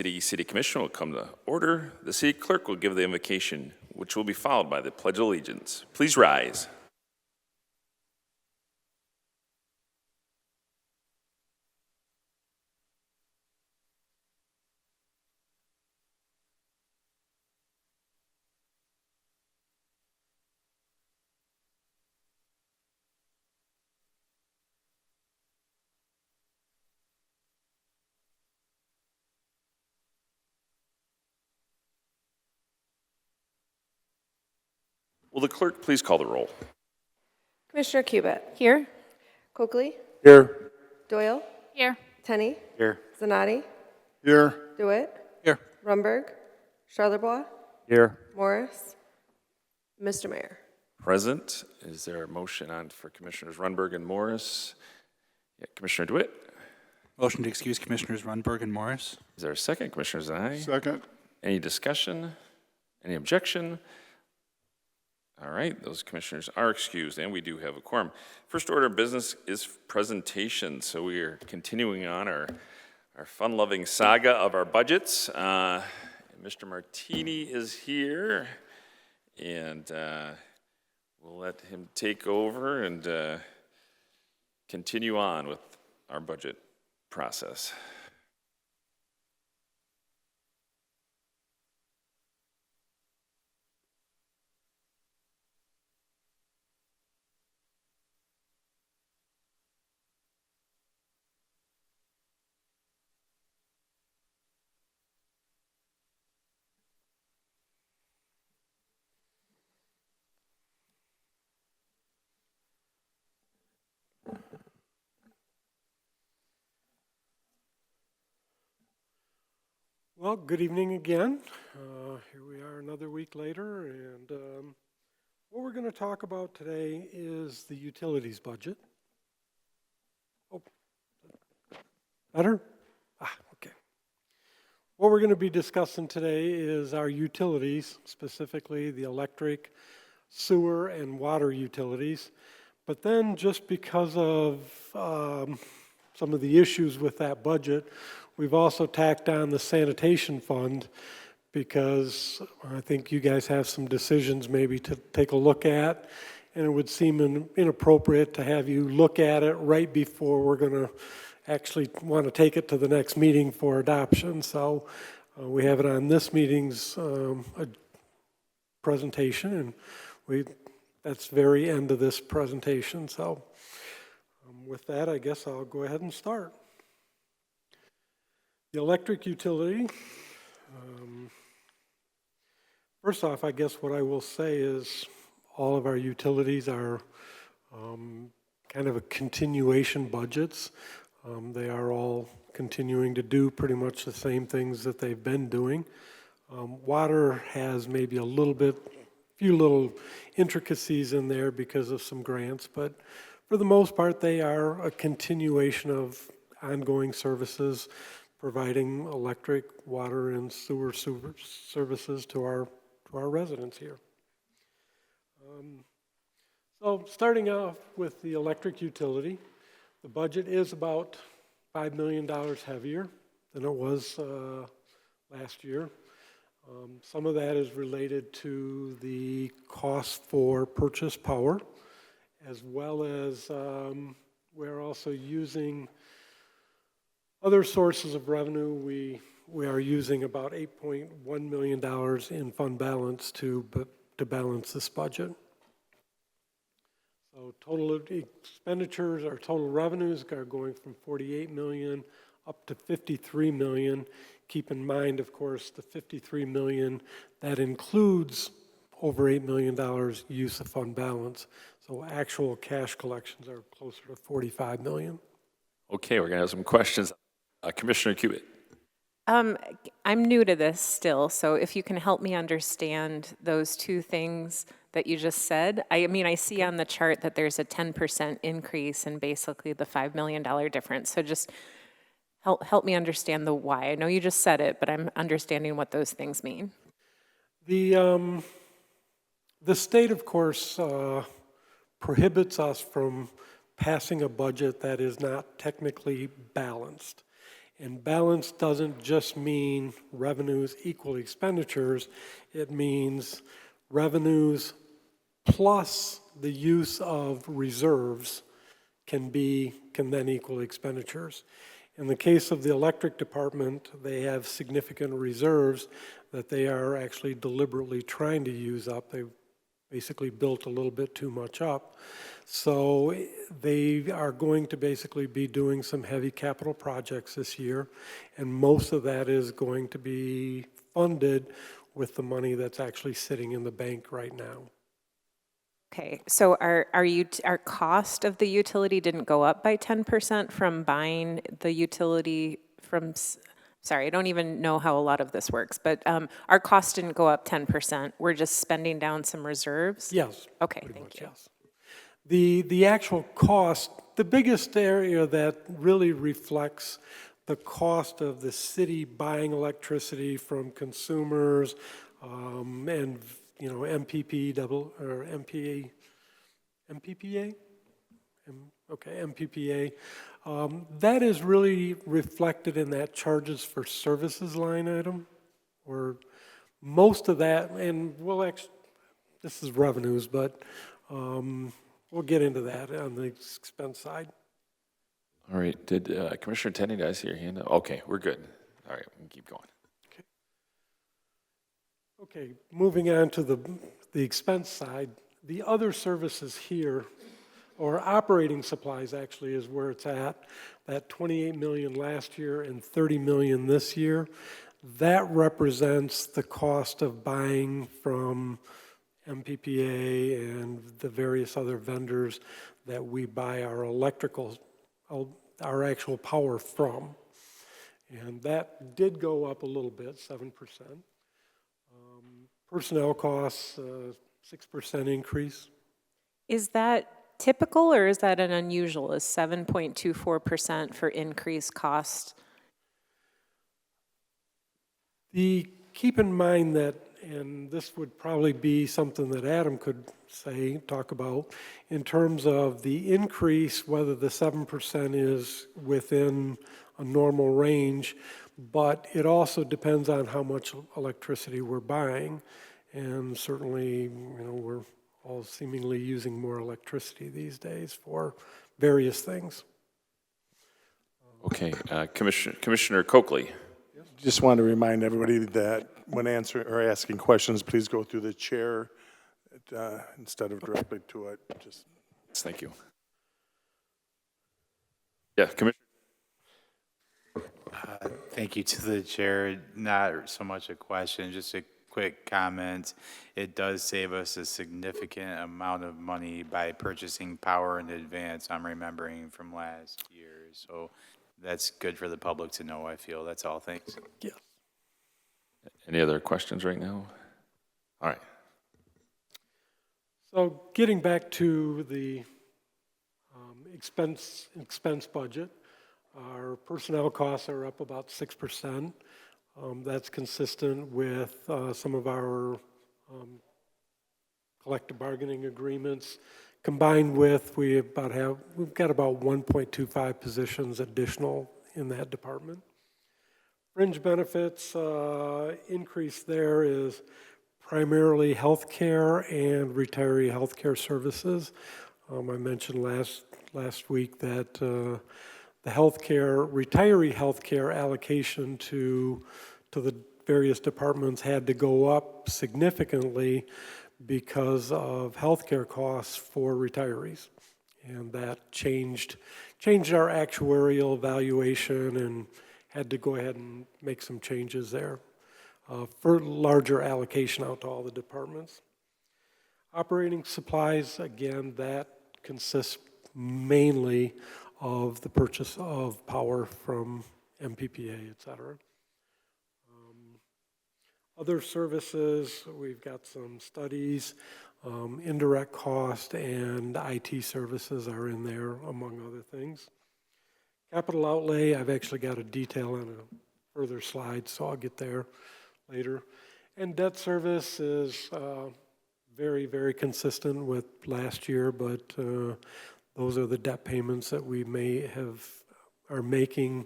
City Commission will come to order. The City Clerk will give the invocation, which will be followed by the Pledge of Allegiance. Please rise. Will the clerk please call the roll? Commissioner Cubit. Here. Coakley. Here. Doyle. Here. Tenney. Here. Zanatti. Here. DeWitt. Here. Rumberg. Charlebois. Here. Morris. Mr. Mayor. Present. Is there a motion on for Commissioners Runberg and Morris? Yeah, Commissioner DeWitt. Motion to excuse Commissioners Runberg and Morris. Is there a second? Commissioner Zanatti? Second. Any discussion? Any objection? All right, those commissioners are excused, and we do have a quorum. First order of business is presentation. So we are continuing on our fun-loving saga of our budgets. Mr. Martini is here, and we'll let him take over and continue on with our budget process. Well, good evening again. Here we are another week later, and what we're going to talk about today is the utilities budget. Oh, better? Okay. What we're going to be discussing today is our utilities, specifically the electric, sewer, and water utilities. But then just because of some of the issues with that budget, we've also tacked on the sanitation fund because I think you guys have some decisions maybe to take a look at, and it would seem inappropriate to have you look at it right before we're going to actually want to take it to the next meeting for adoption. So we have it on this meeting's presentation, and that's the very end of this presentation. So with that, I guess I'll go ahead and start. The electric utility, first off, I guess what I will say is all of our utilities are kind of a continuation budgets. They are all continuing to do pretty much the same things that they've been doing. Water has maybe few little intricacies in there because of some grants, but for the most part, they are a continuation of ongoing services, providing electric, water, and sewer services to our residents here. So starting off with the electric utility, the budget is about $5 million heavier than it was last year. Some of that is related to the cost for purchase power, as well as we're also using other sources of revenue. We are using about $8.1 million in fund balance to balance this budget. So total expenditures or total revenues are going from $48 million up to $53 million. Keep in mind, of course, the $53 million, that includes over $8 million use of fund balance. So actual cash collections are closer to $45 million. Okay, we're going to have some questions. Commissioner Cubit. I'm new to this still, so if you can help me understand those two things that you just said. I mean, I see on the chart that there's a 10% increase in basically the $5 million difference. So just help me understand the why. I know you just said it, but I'm understanding what those things mean. The state, of course, prohibits us from passing a budget that is not technically balanced. And balance doesn't just mean revenues equal expenditures, it means revenues plus the use of reserves can then equal expenditures. In the case of the electric department, they have significant reserves that they are actually deliberately trying to use up. They've basically built a little bit too much up. So they are going to basically be doing some heavy capital projects this year, and most of that is going to be funded with the money that's actually sitting in the bank right now. Okay, so our cost of the utility didn't go up by 10% from buying the utility from, sorry, I don't even know how a lot of this works, but our cost didn't go up 10%. We're just spending down some reserves? Yes. Okay, Pretty thank much, you. yes. The actual cost, the biggest area that really reflects the cost of the city buying electricity from consumers and, you know, MPPA? MPPA. That is really reflected in that charges for services line item, where most of that, and we'll actually, this is revenues, but we'll get into that on the expense side. All right, did Commissioner Tenney, did I see your hand up? Okay, we're good. All right, we can keep going. Okay, moving on to the expense side, the other services here, or operating supplies actually is where it's at, that 28 million last year and 30 million this year. That represents the cost of buying from MPPA and the various other vendors that we buy our our actual power from. And that did go up a little bit, 7%. Personnel costs, 6% increase. Is that typical or is that an unusual? Is 7.24% for increased cost? Keep in mind that, and this would probably be something that Adam could talk about, in terms of the increase, whether the 7% is within a normal range, but it also depends on how much electricity we're buying. And certainly, you know, we're all seemingly using more electricity these days for various things. Okay, Commissioner Coakley. Just want to remind everybody that when answering or asking questions, please go through the chair instead of directly to it. Just Thank you. Yeah, Commissioner. Thank you to the chair. Not so much a question, just a quick comment. It does save us a significant amount of money by purchasing power in advance, I'm remembering from last year. So that's good for the public to know, I feel. That's all. Thanks. Yeah. Any other questions right now? All right. So getting back to the expense budget, our personnel costs are up about 6%. That's consistent with some of our collective bargaining agreements. Combined with, we've got about 1.25 positions additional in that department. Fringe benefits increase there is primarily healthcare and retiree healthcare services. I mentioned last week that the retiree healthcare allocation to the various departments had to go up significantly because of healthcare costs for retirees. And that changed our actuarial evaluation and had to go ahead and make some changes there for larger allocation out to all the departments. Operating supplies, again, that consists mainly of the purchase of power from MPPA, et cetera. Other services, we've got some studies, indirect cost and IT services are in there, among other things. Capital outlay, I've actually got a detail on a further slide, so I'll get there later. And debt service is very, very consistent with last year, but those are the debt payments that we are making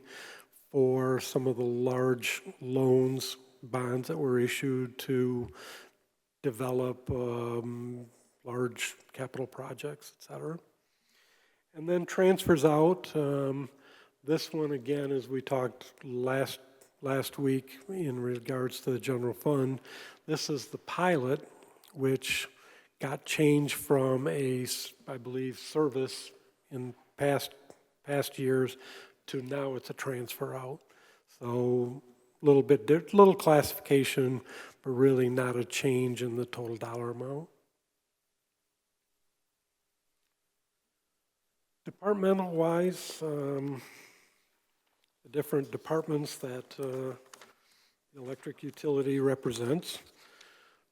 for some of the large loans, bonds that were issued to develop large capital projects, et cetera. And then transfers out. This one, again, as we talked last week in regards to the general fund, this is the pilot, which got changed from a, I believe, service in past years to now it's a transfer out. So little classification, but really not a change in the total dollar amount. Departmental wise, the different departments that the electric utility represents.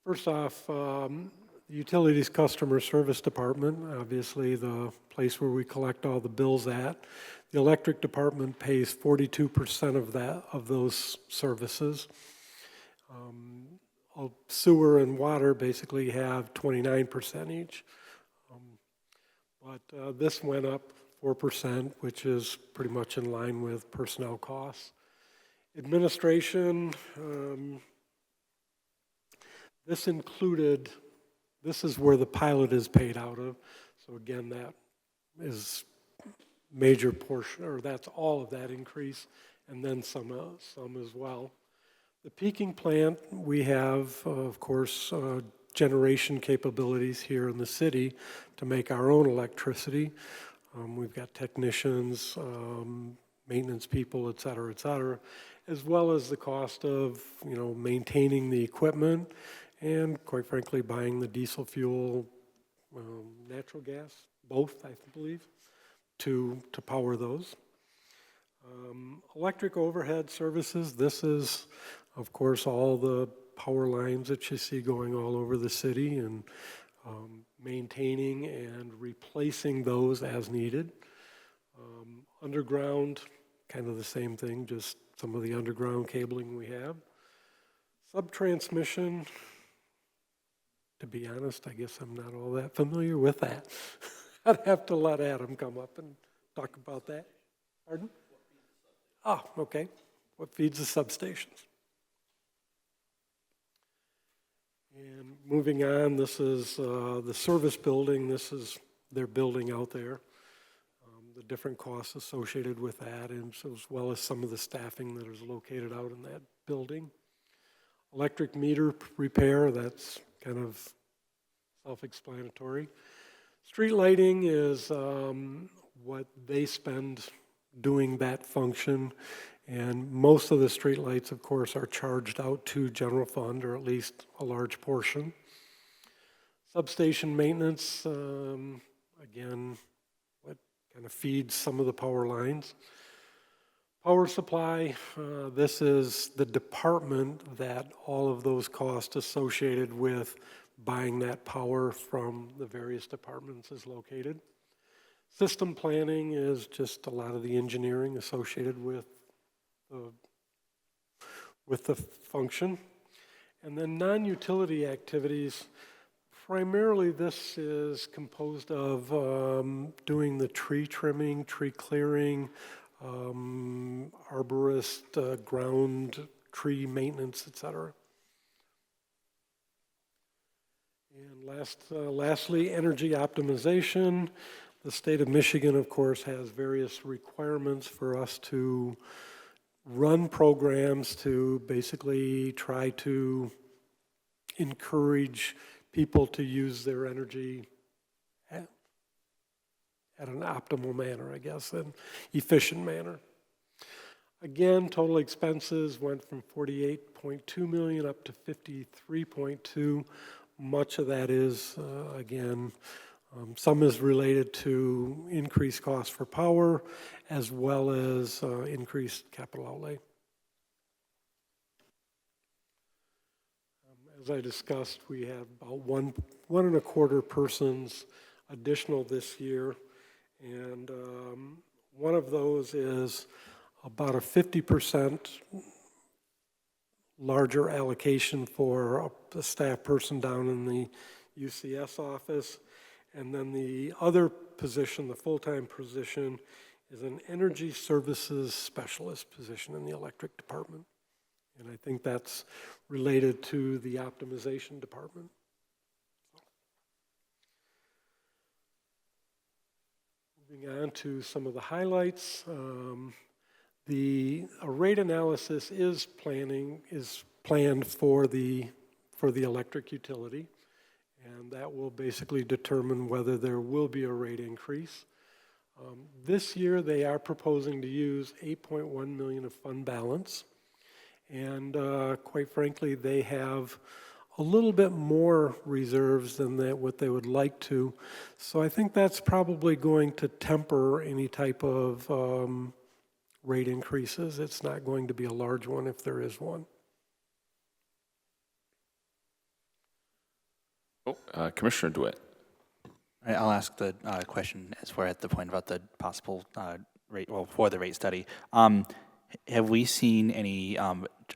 First off, the utilities customer service department, obviously the place where we collect all the bills at. The electric department pays 42% of those services. Sewer and water basically have 29% each. But this went up 4%, which is pretty much in line with personnel costs. Administration, this is where the pilot is paid out of. So again, that is major portion, or that's all of that increase, and then some as well. The peaking plant, we have, of course, generation capabilities here in the city to make our own electricity. We've got technicians, maintenance people, et cetera, as well as the cost of, maintaining the equipment and, quite frankly, buying the diesel fuel, natural gas, both, I believe, to power those. Electric overhead services, this is, of course, all the power lines that you see going all over the city and maintaining and replacing those as needed. Underground, kind of the same thing, just some of the underground cabling we have. Subtransmission, to be honest, I guess I'm not all that familiar with that. I'd have to let Adam come up and talk about that. Pardon? Ah, okay. What feeds the substations? And moving on, this is the service building. This is their building out there. The different costs associated with that, and so as well as some of the staffing that is located out in that building. Electric meter repair, that's kind of self-explanatory. Street lighting is what they spend doing that function, and most of the street lights, of course, are charged out to general fund, or at least a large portion. Substation maintenance, again, what kind of feeds some of the power lines. Power supply, this is the department that all of those costs associated with buying that power from the various departments is located. System planning is just a lot of the engineering associated with the function. And then non-utility activities, primarily this is composed of doing the tree trimming, tree clearing, arborist, ground tree maintenance, etc. And lastly, energy optimization. The state of Michigan, of course, has various requirements for us to run programs to basically try to encourage people to use their energy at an optimal manner, I guess, an efficient manner. Again, total expenses went from 48.2 million up to 53.2. Much of that is, again, some is related to increased costs for power as well as increased capital outlay. As I discussed, we have about one and a quarter persons additional this year, and one of those is about a 50% larger allocation for a staff person down in the UCS office. And then the other position, the full-time position, is an energy services specialist position in the electric department. And I think that's related to the optimization department. Moving on to some of the highlights. A rate analysis is planned for the electric utility, and that will basically determine whether there will be a rate increase. This year, they are proposing to use $8.1 million of fund balance, and quite frankly, they have a little bit more reserves than what they would like to. So I think that's probably going to temper any type of rate increases. It's not going to be a large one if there is one. Commissioner DeWitt. All right, I'll ask the question as we're at the point about the possible rate, well, for the rate study. Have we seen any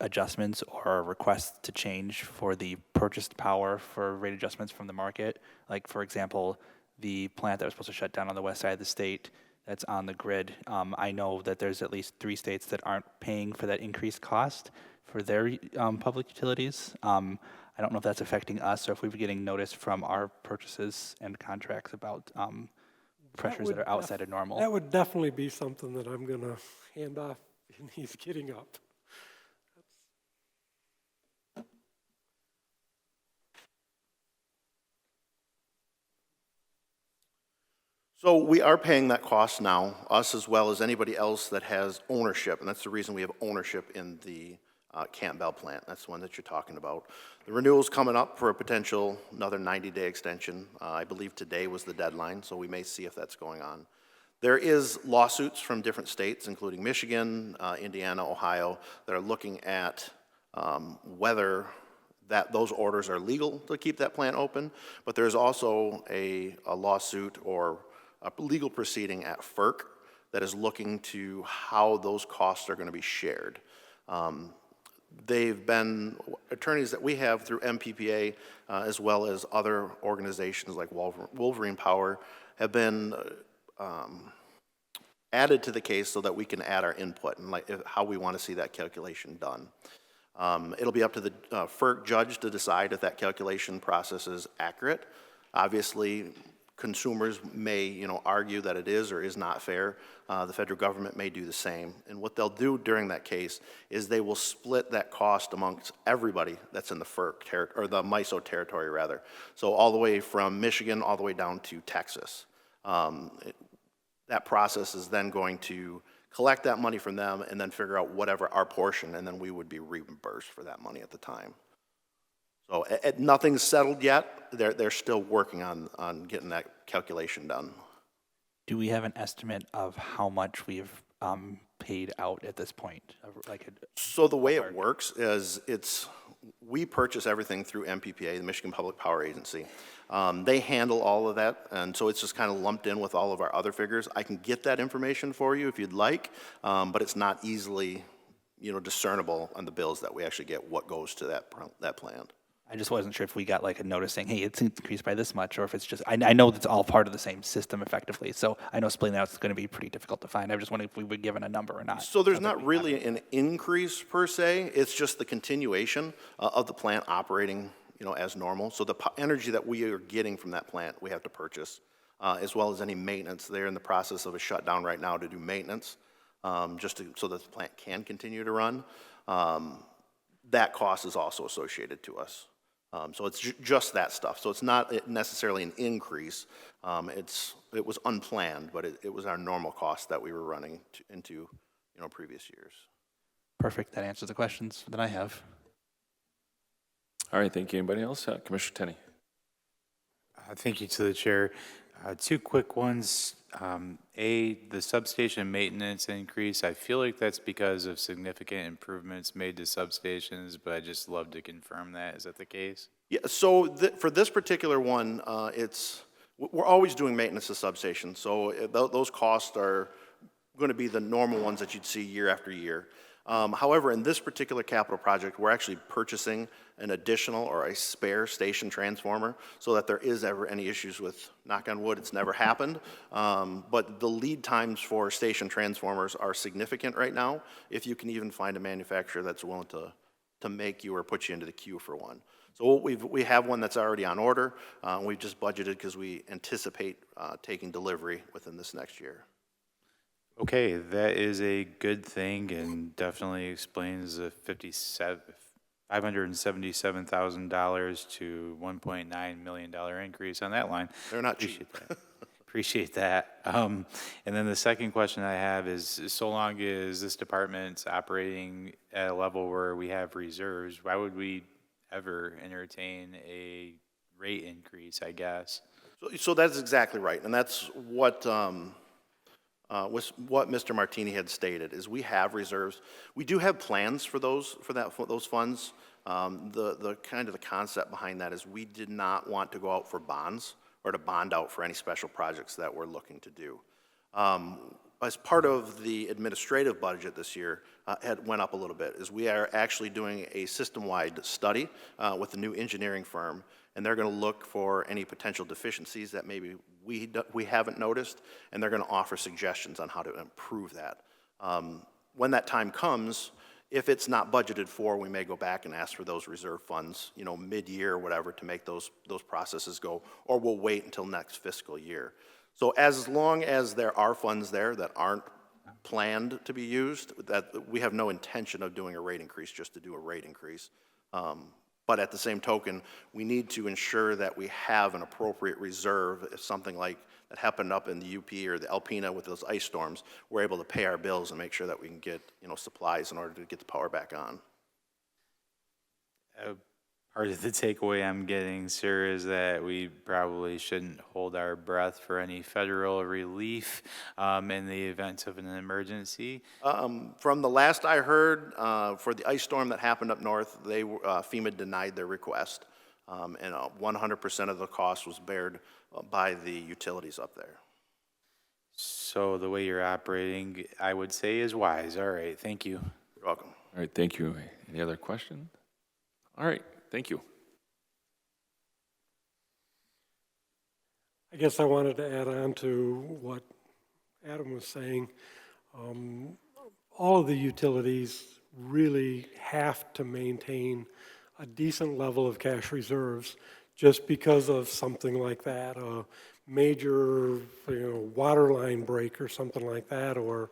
adjustments or requests to change for the purchased power for rate adjustments from the market? Like, for example, the plant that was supposed to shut down on the west side of the state that's on the grid. I know that there's at least 3 states that aren't paying for that increased cost for their public utilities. I don't know if that's affecting us or if we've been getting notice from our purchases and contracts about pressures that are outside of normal. That would definitely be something that I'm going to hand off, and he's getting up. So we are paying that cost now, us as well as anybody else that has ownership, and that's the reason we have ownership in the Campbell plant. That's the one that you're talking about. The renewal's coming up for a potential another 90-day extension. I believe today was the deadline, so we may see if that's going on. There is lawsuits from different states, including Michigan, Indiana, Ohio, that are looking at whether those orders are legal to keep that plant open, but there's also a lawsuit or a legal proceeding at FERC that is looking to how those costs are going to be shared. They've been attorneys that we have through MPPA, as well as other organizations like Wolverine Power, have been added to the case so that we can add our input and how we want to see that calculation done. It'll be up to the FERC judge to decide if that calculation process is accurate. Obviously, consumers may, argue that it is or is not fair. The federal government may do the same. And what they'll do during that case is they will split that cost amongst everybody that's in the FERC or the MISO territory rather. So all the way from Michigan all the way down to Texas. That process is then going to collect that money from them and then figure out whatever our portion, and then we would be reimbursed for that money at the time. So nothing's settled yet. They're still working on getting that calculation done. Do we have an estimate of how much we've paid out at this point? So the way it works is we purchase everything through MPPA, the Michigan Public Power Agency. They handle all of that, and so it's just kind of lumped in with all of our other figures. I can get that information for you if you'd like, but it's not easily, discernible on the bills that we actually get what goes to that plant. I just wasn't sure if we got like a notice saying, hey, it's increased by this much, or if it's just, I know it's all part of the same system effectively, so I know splitting out is going to be pretty difficult to find. I was just wondering if we were given a number or not. So there's not really an increase per se, it's just the continuation of the plant operating, as normal. So the energy that we are getting from that plant, we have to purchase, as well as any maintenance. They're in the process of a shutdown right now to do maintenance, so that the plant can continue to run. That cost is also associated to us. So it's just that stuff. So it's not necessarily an increase. It was unplanned, but it was our normal cost that we were running into, previous years. Perfect. That answers the questions that I have. All right, thank you. Anybody else? Commissioner Tenney. Thank you to the chair. 2 quick ones. The substation maintenance increase, I feel like that's because of significant improvements made to substations, but I'd just love to confirm that. Is that the case? Yeah, so for this particular one, we're always doing maintenance to substations, so those costs are going to be the normal ones that you'd see year after year. However, in this particular capital project, we're actually purchasing an additional or a spare station transformer so that there is ever any issues with, knock on wood, it's never happened. But the lead times for station transformers are significant right now, if you can even find a manufacturer that's willing to make you or put you into the queue for one. So we have one that's already on order. We've just budgeted because we anticipate taking delivery within this next year. Okay, that is a good thing and definitely explains the $577,000 to $1.9 million increase on that line. They're not cheap. Appreciate that. And then the second question I have is, so long as this department's operating at a level where we have reserves, why would we ever entertain a rate increase, I guess? So that's exactly right, and that's what was what Mr. Martini had stated, is we have reserves. We do have plans for those funds. The kind of the concept behind that is we did not want to go out for bonds or to bond out for any special projects that we're looking to do. As part of the administrative budget this year, it went up a little bit, is we are actually doing a system-wide study with a new engineering firm, and they're going to look for any potential deficiencies that maybe we haven't noticed, and they're going to offer suggestions on how to improve that. When that time comes, if it's not budgeted for, we may go back and ask for those reserve funds, you know, mid-year or whatever, to make those processes go, or we'll wait until next fiscal year. So as long as there are funds there that aren't planned to be used, that we have no intention of doing a rate increase just to do a rate increase. But at the same token, we need to ensure that we have an appropriate reserve if something like that happened up in the UP or the Alpena with those ice storms, we're able to pay our bills and make sure that we can get, you know, supplies in order to get the power back on. Part of the takeaway I'm getting, sir, is that we probably shouldn't hold our breath for any federal relief in the event of an emergency. From the last I heard, for the ice storm that happened up north, FEMA denied their request, and 100% of the cost was bared by the utilities up there. So the way you're operating, I would say, is wise. All right, thank you. You're welcome. All right, thank you. Any other questions? All right, thank you. I guess I wanted to add on to what Adam was saying. All of the utilities really have to maintain a decent level of cash reserves just because of something like that, a major water line break or something like that, or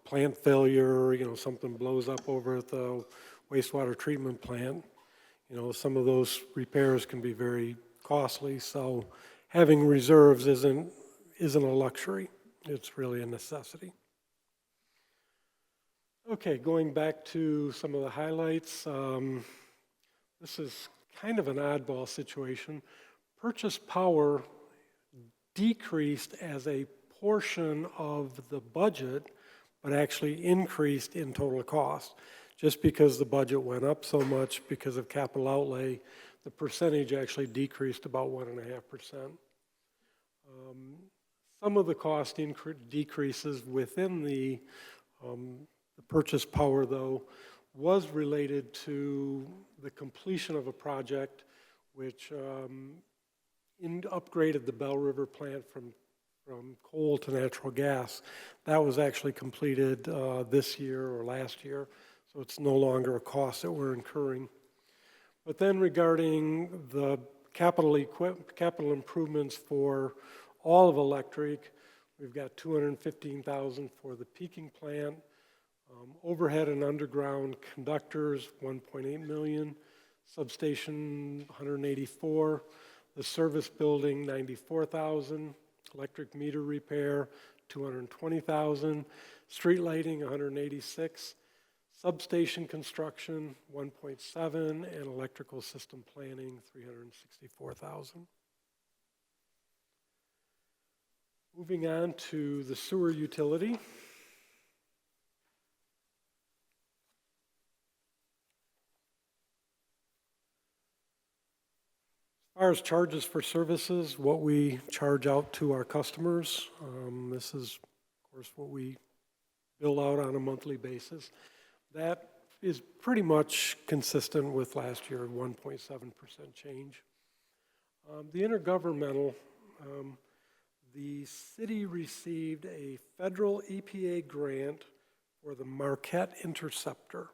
plant failure, something blows up over at the wastewater treatment plant. Some of those repairs can be very costly, so having reserves isn't a luxury. It's really a necessity. Okay, going back to some of the highlights. This is kind of an oddball situation. Purchase power decreased as a portion of the budget, but actually increased in total cost. Just because the budget went up so much because of capital outlay, the percentage actually decreased about 1.5%. Some of the cost decreases within the purchase power, though, was related to the completion of a project which upgraded the Bell River plant from coal to natural gas. That was actually completed this year or last year, so it's no longer a cost that we're incurring. But then regarding the capital improvements for all of electric, we've got $215,000 for the peaking plant, overhead and underground conductors, $1.8 million, substation, $184,000, the service building, $94,000, electric meter repair, $220,000, street lighting, $186,000, substation construction, $1.7 million, and electrical system planning, $364,000. Moving on to the sewer utility. As far as charges for services, what we charge out to our customers, this is, of course, what we bill out on a monthly basis. That is pretty much consistent with last year, 1.7% change. The intergovernmental, the city received a federal EPA grant for the Marquette Interceptor.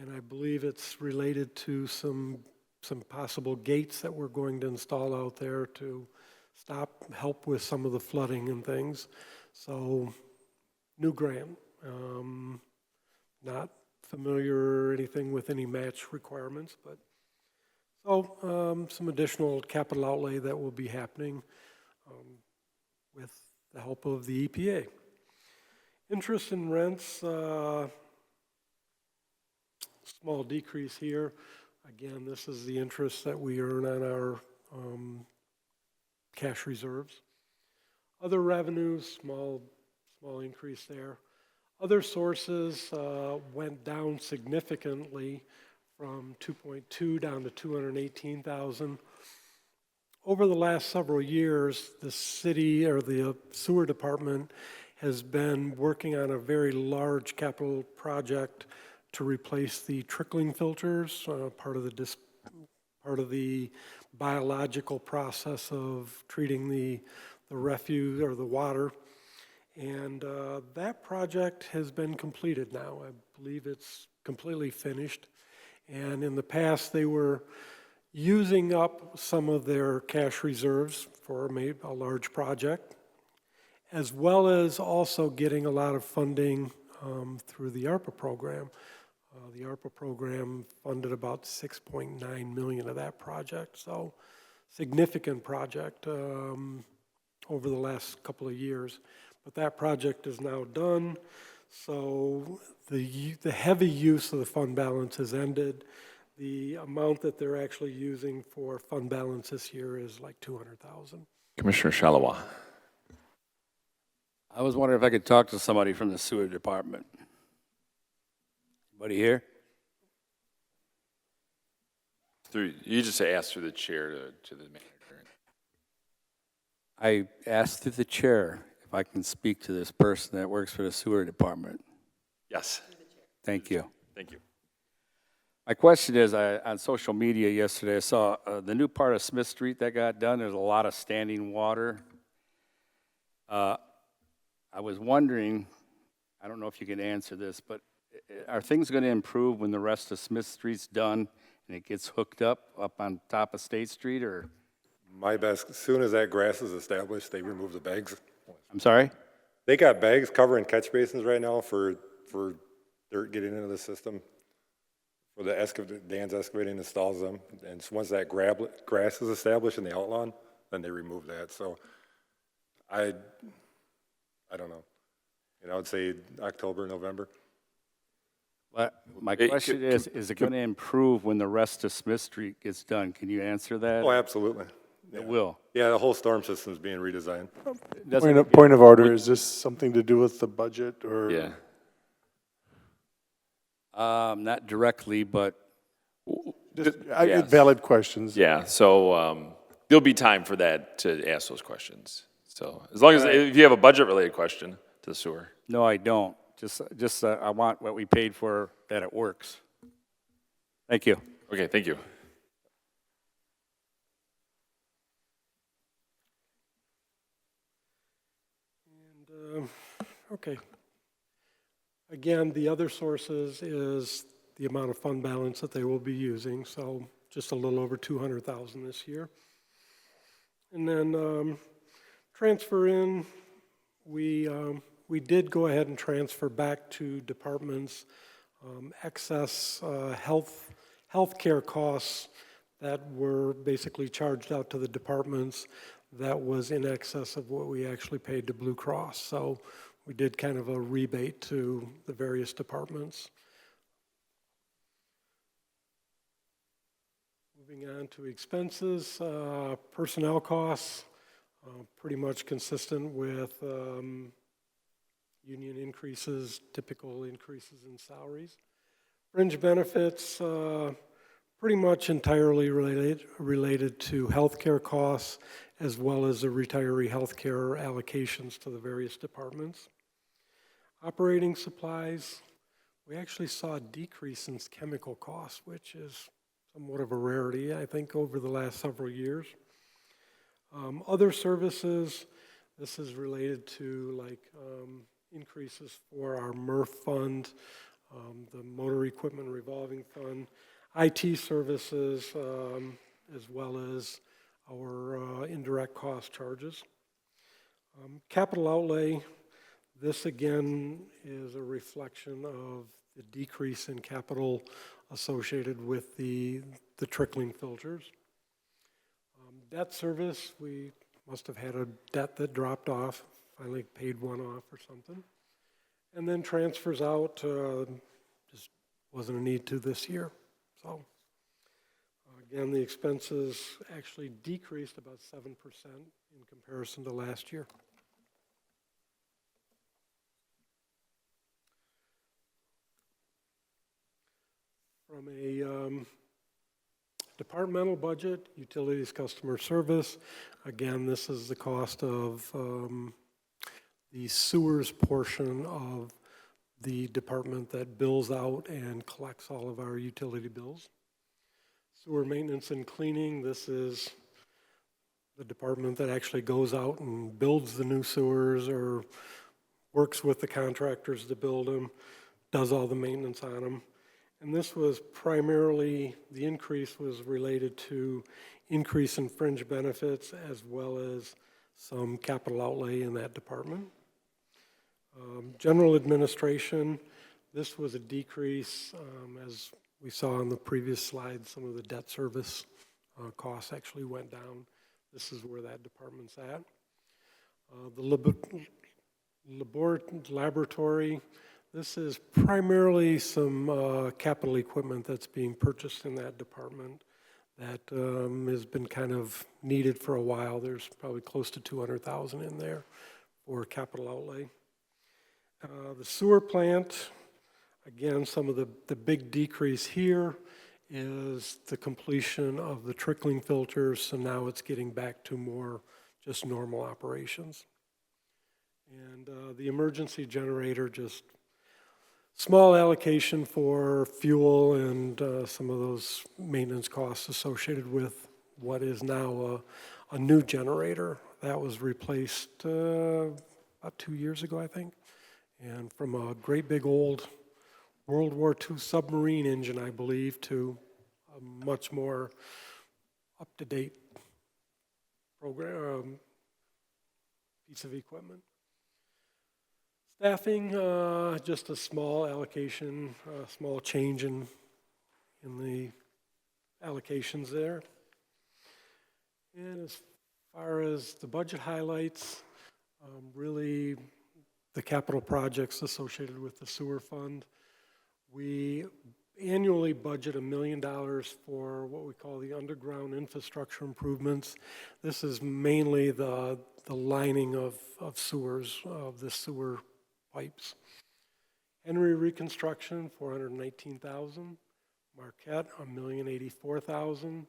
And I believe it's related to some possible gates that we're going to install out there to help with some of the flooding and things. So, new grant. Not familiar or anything with any match requirements, but so some additional capital outlay that will be happening with the help of the EPA. Interest and rents, small decrease here. Again, this is the interest that we earn on our cash reserves. Other revenues, small increase there. Other sources went down significantly from 2.2 down to 218,000. Over the last several years, the city or the sewer department has been working on a very large capital project to replace the trickling filters, part of the biological process of treating the refuse or the water. And that project has been completed now. I believe it's completely finished. And in the past, they were using up some of their cash reserves for maybe a large project, as well as also getting a lot of funding through the ARPA program. The ARPA program funded about $6.9 million of that project, so significant project over the last couple of years. But that project is now done, so the heavy use of the fund balance has ended. The amount that they're actually using for fund balance this year is like $200,000. Commissioner Shalawa. I was wondering if I could talk to somebody from the sewer department. Anybody here? You just asked through the chair to the manager. I asked through the chair if I can speak to this person that works for the sewer department. Yes. Thank you. Thank you. My question is, on social media yesterday, I saw the new part of Smith Street that got done. There's a lot of standing water. I was wondering, I don't know if you can answer this, but are things going to improve when the rest of Smith Street's done and it gets hooked up on top of State Street, or? My best, as soon as that grass is established, they remove the bags. I'm sorry? They got bags covering catch basins right now for dirt getting into the system. For the Dan's excavating installs them, and once that grass is established in the outlawn, then they remove that. So I don't know. I would say October, November. But my question is it going to improve when the rest of Smith Street gets done? Can you answer that? Oh, absolutely. It will. Yeah, the whole storm system is being redesigned. Point of order, is this something to do with the budget or? Yeah. Not directly, but Yes. Valid questions. Yeah, so there'll be time for that to ask those questions. So as long as, if you have a budget-related question to the sewer. no, I don't. Just I want what we paid for, that it works. Thank you. Okay, thank you. And, okay. Again, the other sources is the amount of fund balance that they will be using, so just a little over 200,000 this year. And then transfer in, we did go ahead and transfer back to departments excess healthcare costs that were basically charged out to the departments that was in excess of what we actually paid to Blue Cross. So we did kind of a rebate to the various departments. Moving on to expenses, personnel costs, pretty much consistent with union increases, typical increases in salaries. Fringe benefits, pretty much entirely related to healthcare costs, as well as the retiree healthcare allocations to the various departments. Operating supplies, we actually saw a decrease in chemical costs, which is somewhat of a rarity, I think, over the last several years. Other services, this is related to like increases for our MRF fund, the motor equipment revolving fund, IT services, as well as our indirect cost charges. Capital outlay, this again is a reflection of the decrease in capital associated with the trickling filters. Debt service, we must have had a debt that dropped off, finally paid one off or something. And then transfers out, just wasn't a need to this year. So again, the expenses actually decreased about 7% in comparison to last year. From a departmental budget, utilities, customer service, again, this is the cost of the sewers portion of the department that bills out and collects all of our utility bills. Sewer maintenance and cleaning, this is the department that actually goes out and builds the new sewers or works with the contractors to build them, does all the maintenance on them. And this was primarily, the increase was related to increase in fringe benefits as well as some capital outlay in that department. General administration, this was a decrease, as we saw on the previous slide, some of the debt service costs actually went down. This is where that department's at. The laboratory, this is primarily some capital equipment that's being purchased in that department that has been kind of needed for a while. There's probably close to $200,000 in there for capital outlay. The sewer plant, again, some of the big decrease here is the completion of the trickling filters, so now it's getting back to more just normal operations. And the emergency generator, just small allocation for fuel and some of those maintenance costs associated with what is now a new generator. That was replaced about 2 years ago, I think. And from a great big old World War II submarine engine, I believe, to a much more up-to-date program, piece of equipment. Staffing, just a small allocation, a small change in the allocations there. And as far as the budget highlights, really the capital projects associated with the sewer fund. We annually budget $1 million for what we call the underground infrastructure improvements. This is mainly the lining of sewers, of the sewer pipes. Henry reconstruction, $419,000. Marquette, $1,084,000.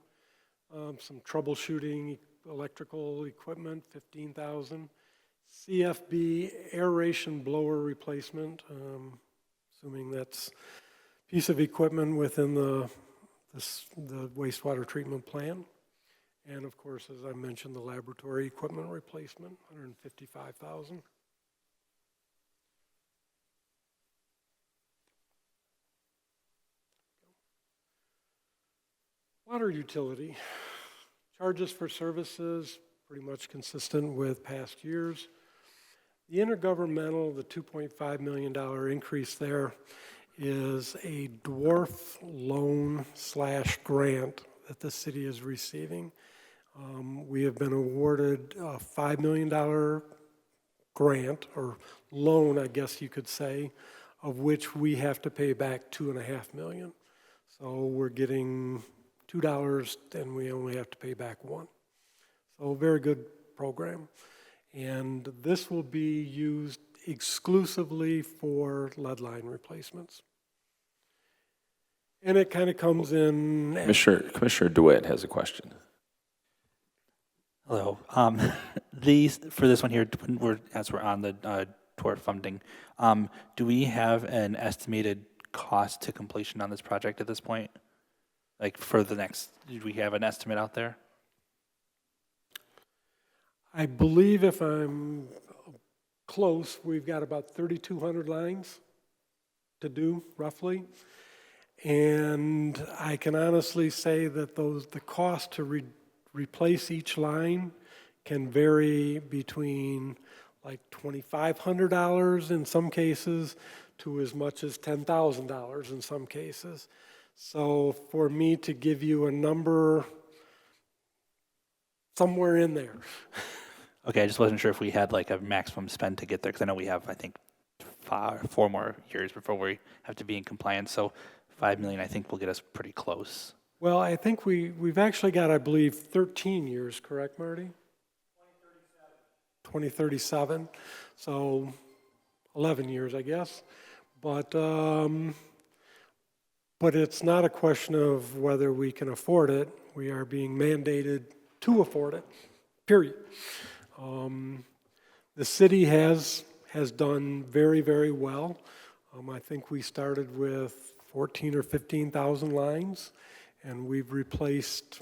Some troubleshooting electrical equipment, $15,000. CFB aeration blower replacement, assuming that's a piece of equipment within the wastewater treatment plant. And of course, as I mentioned, the laboratory equipment replacement, $155,000. Water utility. Charges for services, pretty much consistent with past years. The intergovernmental, the $2.5 million increase there is a dwarf loan / grant that the city is receiving. We have been awarded a $5 million grant, or loan, I guess you could say, of which we have to pay back $2.5 million. So we're getting $2 and we only have to pay back $1. So very good program. And this will be used exclusively for lead line replacements. And it kind of comes in. Commissioner DeWitt has a question. Hello. For this one here, as we're on the tort funding, do we have an estimated cost to completion on this project at this point? Like for the next, do we have an estimate out there? I believe if I'm close, we've got about 3,200 lines to do, roughly. And I can honestly say that the cost to replace each line can vary between like $2,500 in some cases to as much as $10,000 in some cases. So for me to give you a number, somewhere in there. Okay, I just wasn't sure if we had like a maximum spend to get there, because I know we have, I think, 4 more years before we have to be in compliance. So 5 million, I think, will get us pretty close. Well, I think we've actually got, I believe, 13 years, correct, Marty? 2037. So 11 years, I guess. But it's not a question of whether we can afford it. We are being mandated to afford it, period. The city has done very, very well. I think we started with 14 or 15,000 lines, and we've replaced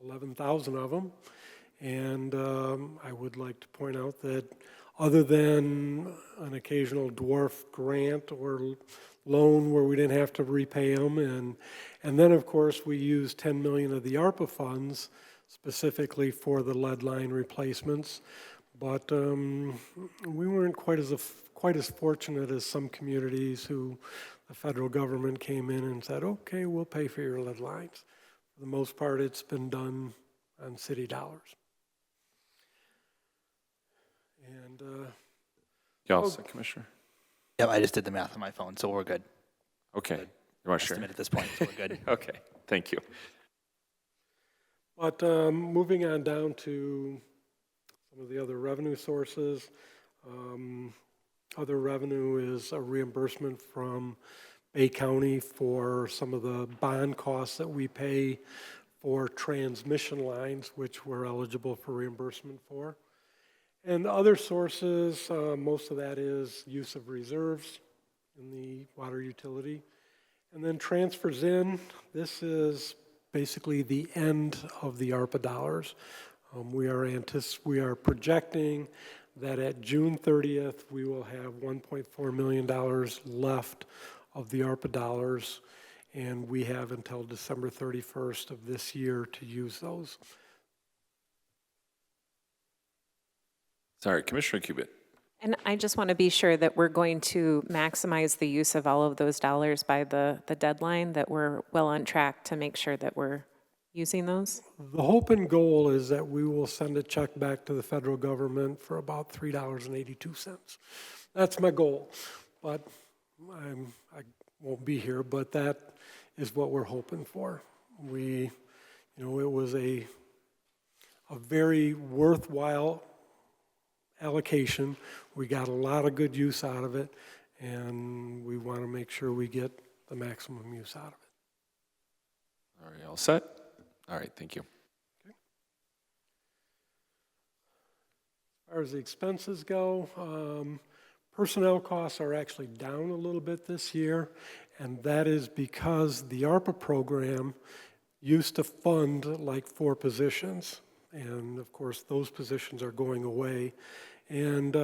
11,000 of them. And I would like to point out that other than an occasional dwarf grant or loan where we didn't have to repay them, and then of course we used 10 million of the ARPA funds specifically for the lead line replacements, but we weren't quite as fortunate as some communities who the federal government came in and said, okay, we'll pay for your lead lines. For the most part, it's been done on city dollars. And You all set, Commissioner? Yep, I just did the math on my phone, so we're good. Okay. You want to share? Estimate at this point, so we're good. Okay, thank you. But moving on down to some of the other revenue sources, other revenue is a reimbursement from Bay County for some of the bond costs that we pay for transmission lines, which we're eligible for reimbursement for. And other sources, most of that is use of reserves in the water utility. And then transfers in, this is basically the end of the ARPA dollars. We are projecting that at June 30th, we will have $1.4 million left of the ARPA dollars, and we have until December 31st of this year to use those. Sorry, Commissioner Cubit. And I just want to be sure that we're going to maximize the use of all of those dollars by the deadline, that we're well on track to make sure that we're using those. The hope and goal is that we will send a check back to the federal government for about $3.82. That's my goal, but I won't be here, but that is what we're hoping for. It was a very worthwhile allocation. We got a lot of good use out of it, and we want to make sure we get the maximum use out of it. All right, all set? All right, thank you. Okay. As far as the expenses go, personnel costs are actually down a little bit this year, and that is because the ARPA program used to fund like 4 positions. And of course, those positions are going away. And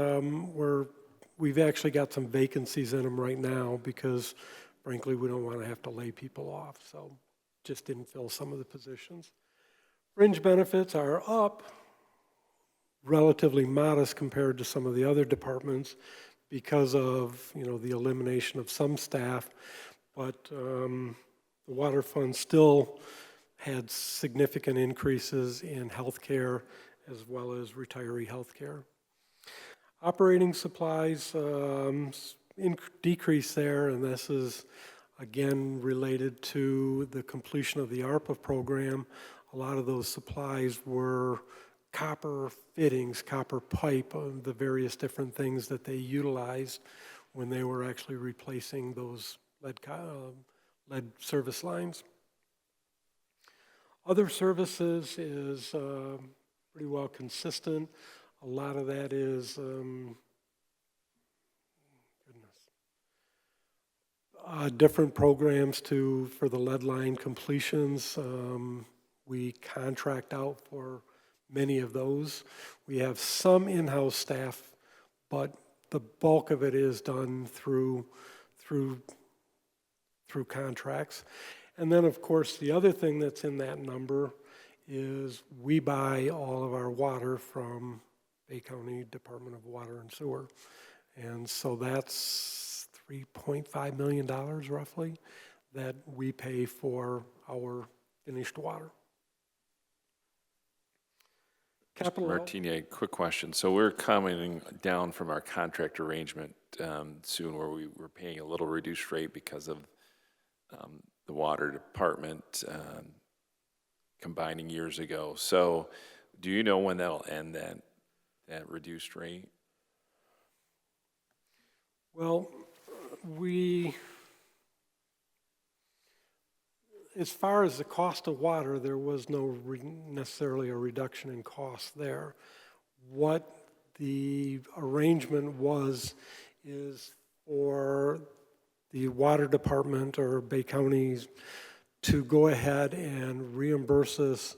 we've actually got some vacancies in them right now because, frankly, we don't want to have to lay people off. So just didn't fill some of the positions. Fringe benefits are up, relatively modest compared to some of the other departments because of, the elimination of some staff. But the water fund still had significant increases in health care as well as retiree health care. Operating supplies decrease there, and this is again related to the completion of the ARPA program. A lot of those supplies were copper fittings, copper pipe, the various different things that they utilized when they were actually replacing those lead service lines. Other services is pretty well consistent. A lot of that is, different programs for the lead line completions. We contract out for many of those. We have some in-house staff, but the bulk of it is done through contracts. And then, of course, the other thing that's in that number is we buy all of our water from Bay County Department of Water and Sewer. And so that's $3.5 million roughly that we pay for our finished water. Mr. Martini, a quick question. So we're coming down from our contract arrangement soon where we were paying a little reduced rate because of the water department combining years ago. So do you know when that'll end, that reduced rate? Well, as far as the cost of water, there was no necessarily a reduction in cost there. What the arrangement is for the water department or Bay Counties to go ahead and reimburse us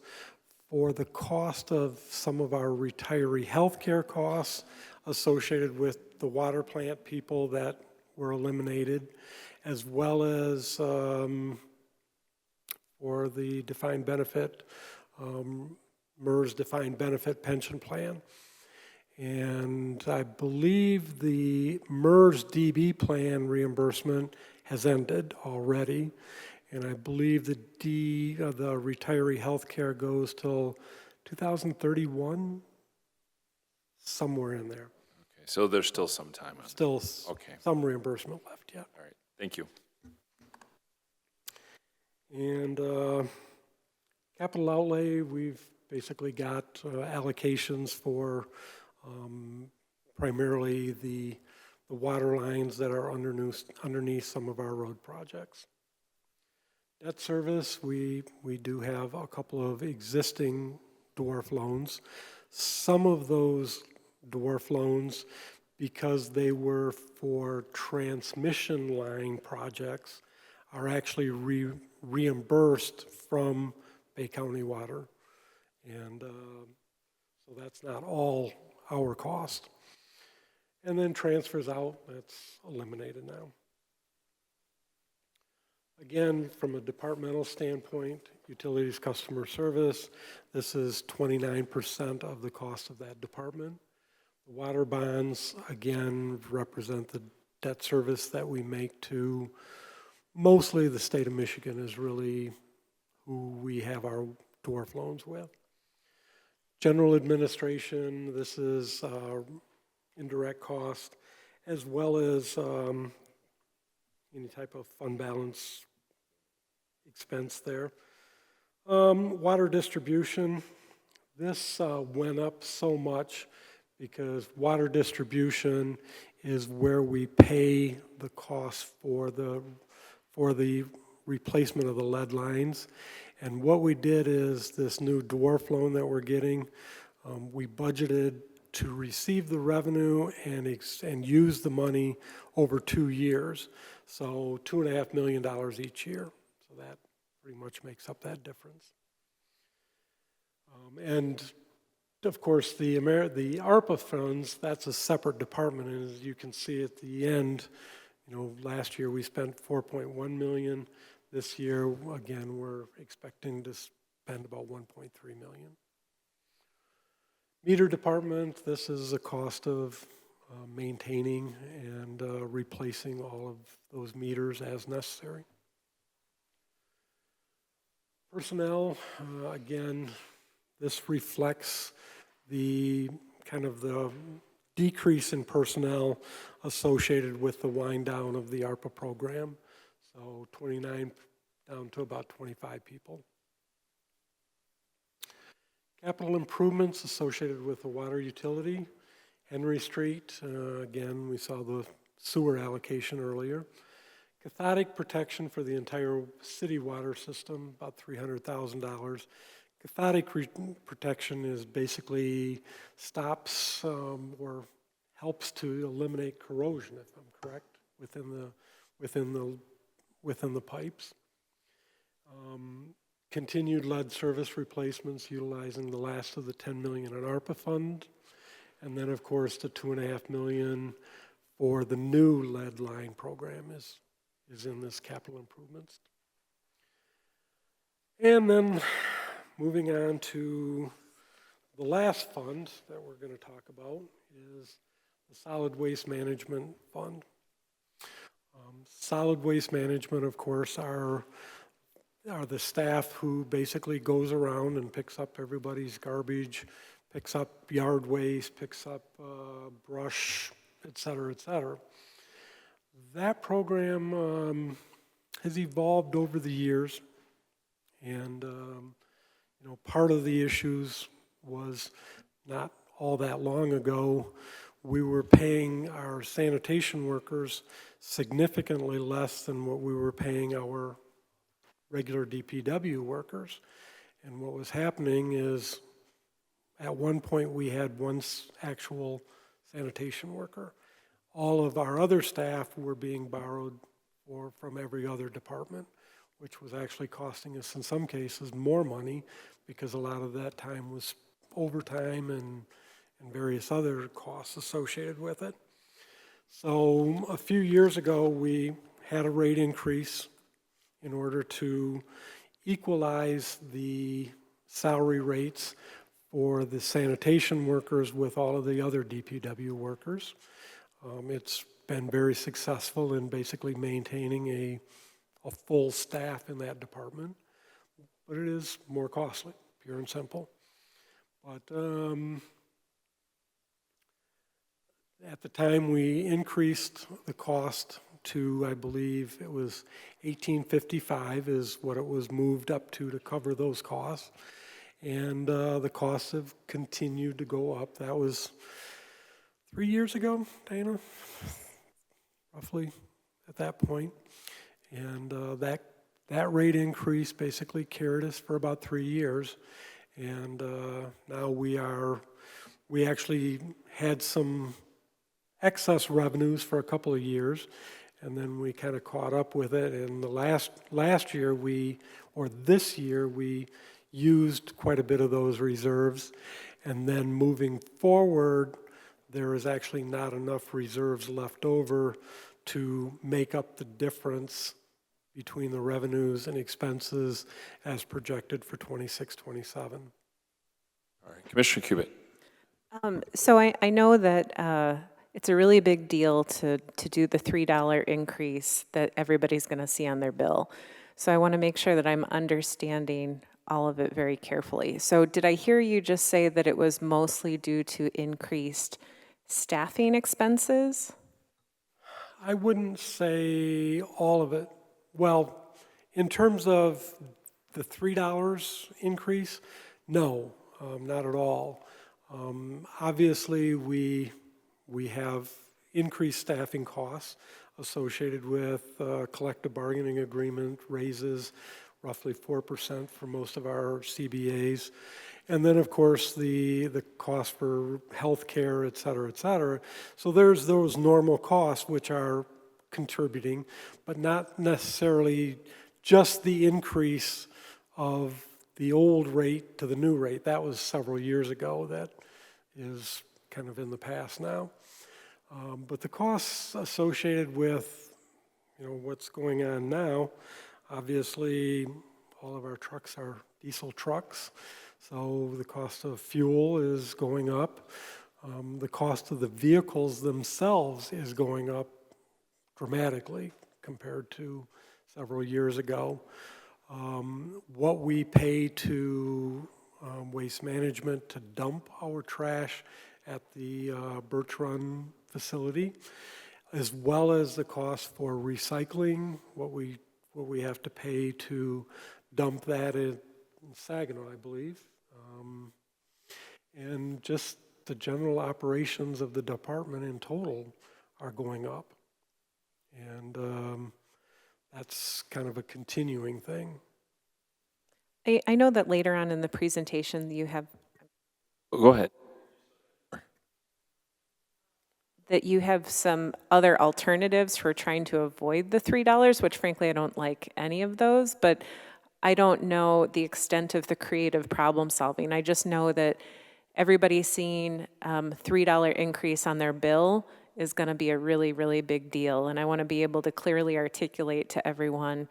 for the cost of some of our retiree health care costs associated with the water plant people that were eliminated, as well as for the defined benefit, MERS defined benefit pension plan. And I believe the MERS DB plan reimbursement has ended already. And I believe the retiree health care goes till 2031, somewhere in there. Okay, so there's still some time on Still Okay. some reimbursement left, yeah. All right, thank you. And capital outlay, we've basically got allocations for primarily the water lines that are underneath some of our road projects. Debt service, we do have a couple of existing dwarf loans. Some of those dwarf loans, because they were for transmission line projects, are actually reimbursed from Bay County Water. And so that's not all our cost. And then transfers out, that's eliminated now. Again, from a departmental standpoint, utilities customer service, this is 29% of the cost of that department. The water bonds, again, represent the debt service that we make to mostly the state of Michigan is really who we have our dwarf loans with. General administration, this is indirect cost, as well as any type of fund balance expense there. Water distribution, this went up so much because water distribution is where we pay the cost for the replacement of the lead lines. And what we did is this new dwarf loan that we're getting, we budgeted to receive the revenue and use the money over 2 years. So $2.5 million each year. So that pretty much makes up that difference. And of course, the ARPA funds, that's a separate department. And as you can see at the end, you know, last year we spent $4.1 million. This year, again, we're expecting to spend about $1.3 million. Meter department, this is a cost of maintaining and replacing all of those meters as necessary. Personnel, again, this reflects the kind of the decrease in personnel associated with the wind down of the ARPA program. So 29 down to about 25 people. Capital improvements associated with the water utility. Henry Street, again, we saw the sewer allocation earlier. Cathodic protection for the entire city water system, about $300,000. Cathodic protection is basically stops or helps to eliminate corrosion, if I'm correct, within the within the pipes. Continued lead service replacements utilizing the last of the 10 million in ARPA fund. And then, of course, the 2.5 million for the new lead line program is in this capital improvements. And then moving on to the last fund that we're going to talk about is the Solid Waste Management Fund. Solid Waste Management, of course, are the staff who basically goes around and picks up everybody's garbage, picks up yard waste, picks up brush, et cetera, et cetera. That program has evolved over the years, and you know, part of the issues was not all that long ago, we were paying our sanitation workers significantly less than what we were paying our regular DPW workers. And what was happening is, at one point we had one actual sanitation worker. All of our other staff were being borrowed from every other department, which was actually costing us, in some cases, more money because a lot of that time was overtime and various other costs associated with it. So a few years ago, we had a rate increase in order to equalize the salary rates for the sanitation workers with all of the other DPW workers. It's been very successful in basically maintaining a full staff in that department, but it is more costly, pure and simple. But at the time, we increased the cost to, I believe it was $18.55 is what it was moved up to cover those costs. And the costs have continued to go up. That was 3 years ago, Dana, roughly at that point. And that rate increase basically carried us for about 3 years. And now we actually had some excess revenues for a couple of years, and then we kind of caught up with it. And the last year this year, we used quite a bit of those reserves. And then moving forward, there is actually not enough reserves left over to make up the difference between the revenues and expenses as projected for 26, 27. All right, Commissioner Cubit. So I know that it's a really big deal to do the $3 increase that everybody's going to see on their bill. So I want to make sure that I'm understanding all of it very carefully. So did I hear you just say that it was mostly due to increased staffing expenses? I wouldn't say all of it. Well, in terms of the $3 increase, no, not at all. Obviously, we have increased staffing costs associated with collective bargaining agreement raises, roughly 4% for most of our CBAs. And then, of course, the cost for health care, et cetera, et cetera. So there's those normal costs which are contributing, but not necessarily just the increase of the old rate to the new rate. That was several years ago. That is kind of in the past now. But the costs associated with, you know, what's going on now, obviously all of our trucks are diesel trucks, so the cost of fuel is going up. The cost of the vehicles themselves is going up dramatically compared to several years ago. What we pay to Waste Management to dump our trash at the Birch Run facility, as well as the cost for recycling, what we have to pay to dump that in Saginaw, I believe, and just the general operations of the department in total are going up, and that's kind of a continuing thing. I know that later on in the presentation you have. Go ahead. that you have some other alternatives for trying to avoid the $3, which frankly, I don't like any of those, but I don't know the extent of the creative problem solving. I just know that everybody seeing $3 increase on their bill is going to be a really, really big deal. And I want to be able to clearly articulate to everyone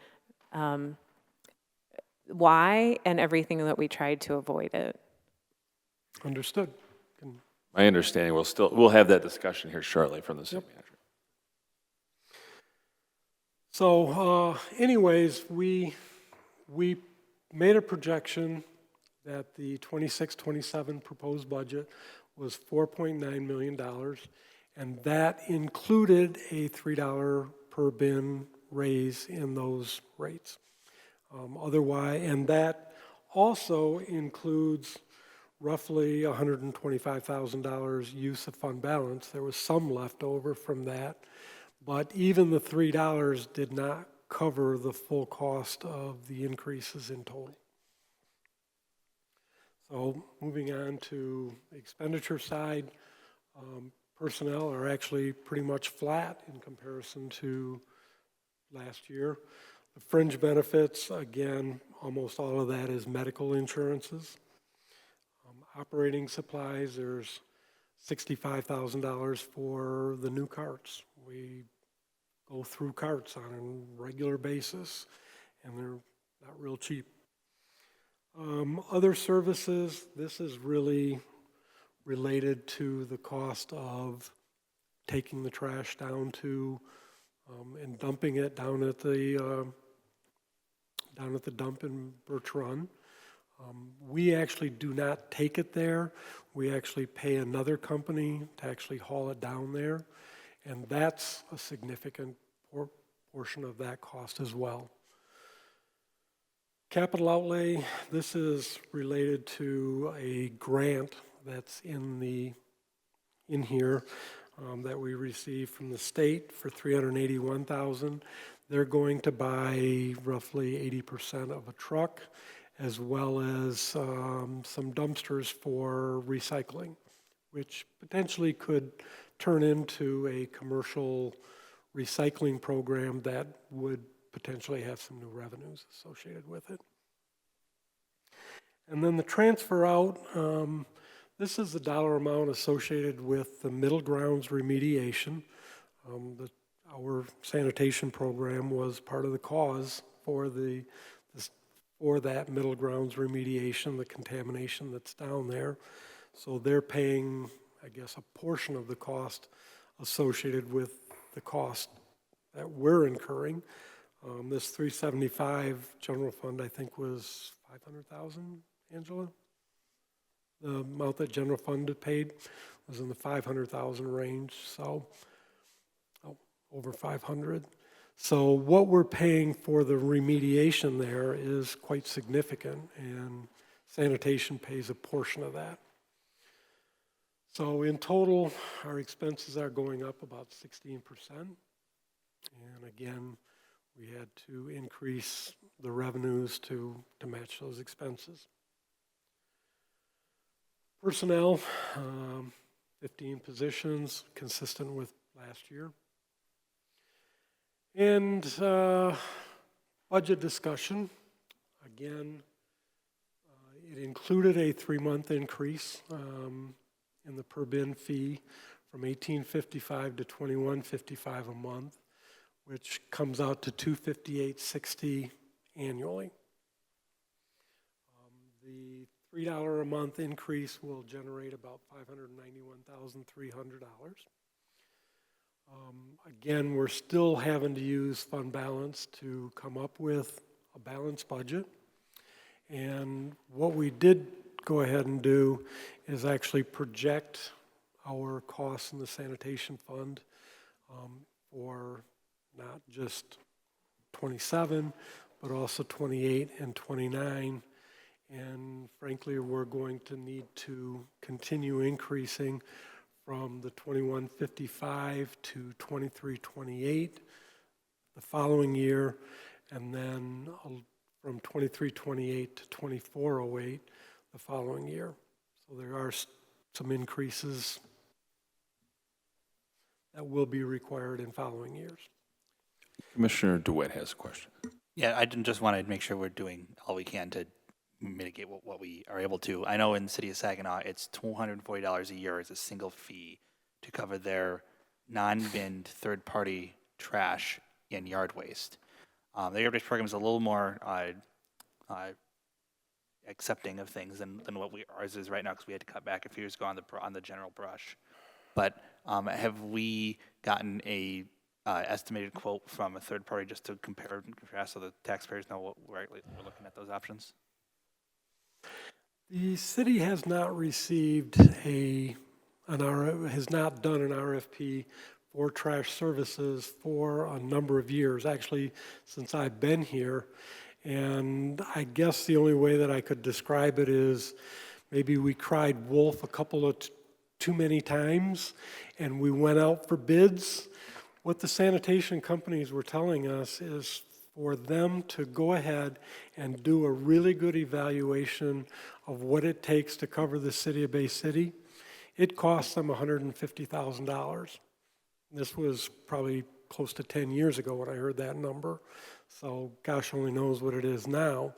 why and everything that we tried to avoid it. Understood. My understanding, we'll have that discussion here shortly from the city manager. So anyways, we made a projection that the 26-27 proposed budget was $4.9 million, and that included a $3 per bin raise in those rates. Otherwise, and that also includes roughly $125,000 use of fund balance. There was some left over from that, but even the $3 did not cover the full cost of the increases in total. So moving on to the expenditure side, personnel are actually pretty much flat in comparison to last year. The fringe benefits, again, almost all of that is medical insurances. Operating supplies, there's $65,000 for the new carts. We go through carts on a regular basis, and they're not real cheap. Other services, this is really related to the cost of taking the trash down to and dumping it down at the dump in Birch Run. We actually do not take it there. We actually pay another company to actually haul it down there, and that's a significant portion of that cost as well. Capital outlay, this is related to a grant that's in here that we received from the state for $381,000. They're going to buy roughly 80% of a truck, as well as some dumpsters for recycling, which potentially could turn into a commercial recycling program that would potentially have some new revenues associated with it. And then the transfer out, this is the dollar amount associated with the middle grounds remediation. Our sanitation program was part of the cause for that middle grounds remediation, the contamination that's down there. So they're paying, I guess, a portion of the cost associated with the cost that we're incurring. This 375 general fund, I think, was 500,000, Angela? The amount that general fund had paid was in the 500,000 range, so over 500. So what we're paying for the remediation there is quite significant, and sanitation pays a portion of that. So in total, our expenses are going up about 16%. And again, we had to increase the revenues to match those expenses. Personnel, 15 positions, consistent with last year. And budget discussion, again, it included a 3-month increase in the per bin fee from $18.55 to $21.55 a month, which comes out to $258.60 annually. The $3 a month increase will generate about $591,300. Again, we're still having to use fund balance to come up with a balanced budget. And what we did go ahead and do is actually project our costs in the sanitation fund for not just 27, but also 28 and 29. And frankly, we're going to need to continue increasing from the 21.55 to 23.28 the following year, and then from 23.28 to 24.08 the following year. So there are some increases that will be required in following years. Commissioner DeWitt has a question. Yeah, I just want to make sure we're doing all we can to mitigate what we are able to. I know in the city of Saginaw, it's $240 a year as a single fee to cover their non-binned third-party trash and yard waste. The yard waste program is a little more accepting of things than what ours is right now, because we had to cut back a few years ago on the general brush. But have we gotten a estimated quote from a third party just to compare and contrast so the taxpayers know what we're looking at those options? The city has not received has not done an RFP for trash services for a number of years, actually since I've been here. And I guess the only way that I could describe it is maybe we cried wolf a couple of too many times and we went out for bids. What the sanitation companies were telling us is for them to go ahead and do a really good evaluation of what it takes to cover the city of Bay City. It cost them $150,000. This was probably close to 10 years ago when I heard that number. So gosh only knows what it is now.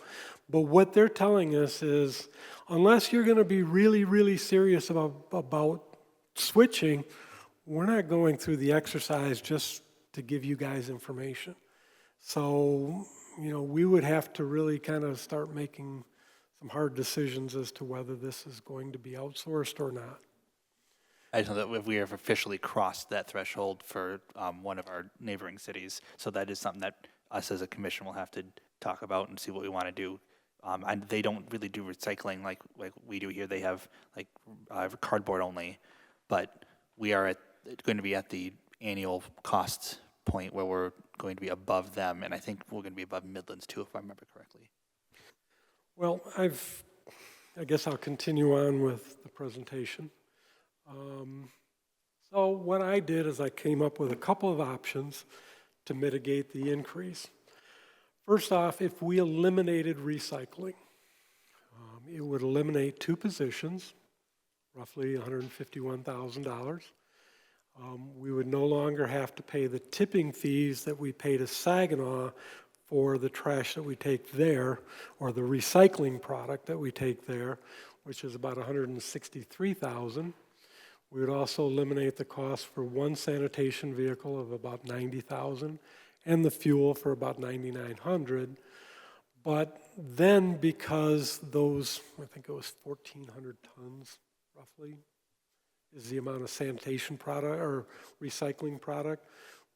But what they're telling us is unless you're going to be really, really serious about switching, we're not going through the exercise just to give you guys information. So, we would have to really kind of start making some hard decisions as to whether this is going to be outsourced or not. I just know that we have officially crossed that threshold for one of our neighboring cities. So that is something that us as a commission will have to talk about and see what we want to do. And they don't really do recycling like we do here. They have cardboard only, but we are going to be at the annual cost point where we're going to be above them, and I think we're going to be above Midlands too, if I remember correctly. Well, I guess I'll continue on with the presentation. So what I did is I came up with a couple of options to mitigate the increase. First off, if we eliminated recycling, it would eliminate 2 positions, roughly $151,000. We would no longer have to pay the tipping fees that we pay to Saginaw for the trash that we take there, or the recycling product that we take there, which is about $163,000. We would also eliminate the cost for 1 sanitation vehicle of about $90,000 and the fuel for about $9,900. But then because those, I think it was 1,400 tons roughly, is the amount of sanitation product or recycling product,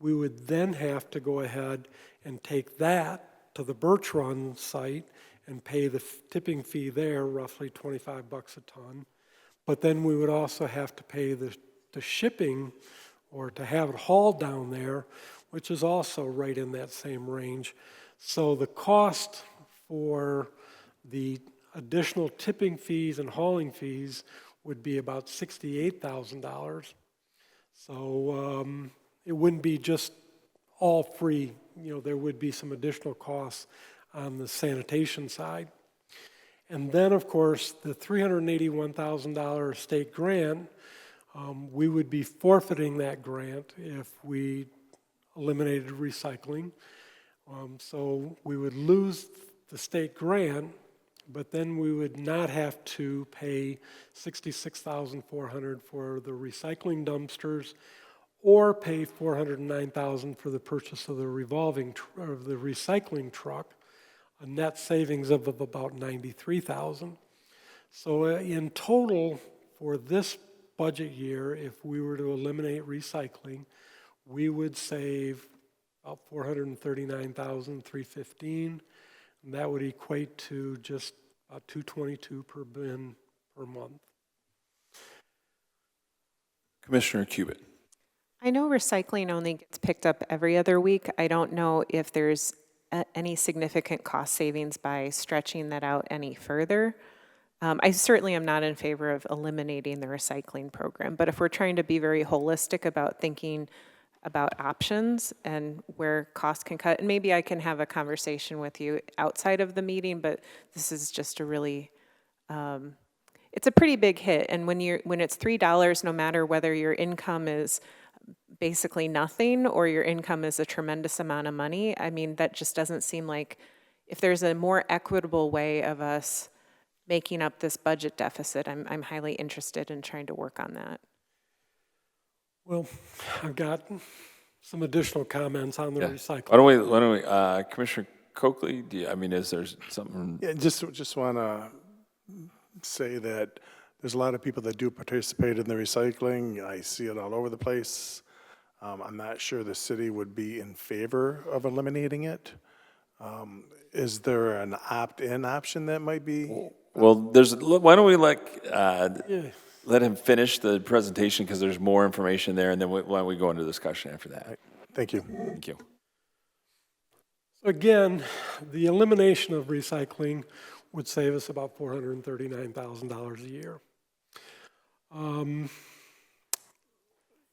we would then have to go ahead and take that to the Birch Run site and pay the tipping fee there, roughly $25 a ton. But then we would also have to pay the shipping or to have it hauled down there, which is also right in that same range. So the cost for the additional tipping fees and hauling fees would be about $68,000. So it wouldn't be just all free. There would be some additional costs on the sanitation side. And then, of course, the $381,000 state grant, we would be forfeiting that grant if we eliminated recycling. So we would lose the state grant, but then we would not have to pay $66,400 for the recycling dumpsters, or pay $409,000 for the purchase of the recycling truck, a net savings of about $93,000. So in total, for this budget year, if we were to eliminate recycling, we would save about $439,315. And that would equate to just about $222 per bin per month. Commissioner Cubitt. I know recycling only gets picked up every other week. I don't know if there's any significant cost savings by stretching that out any further. I certainly am not in favor of eliminating the recycling program, but if we're trying to be very holistic about thinking about options and where costs can cut, and maybe I can have a conversation with you outside of the meeting, but this is just a really, it's a pretty big hit. And when it's $3, no matter whether your income is basically nothing, or your income is a tremendous amount of money. I mean, that just doesn't seem like, if there's a more equitable way of us making up this budget deficit, I'm highly interested in trying to work on that. Well, I've got some additional comments on the recycling. Why don't we, Commissioner Coakley, is there something? Yeah, just want to say that there's a lot of people that do participate in the recycling. I see it all over the place. I'm not sure the city would be in favor of eliminating it. Is there an opt-in option that might be? Well, why don't we let him finish the presentation, because there's more information there, and then why don't we go into discussion after that? Thank you. Thank you. Again, the elimination of recycling would save us about $439,000 a year.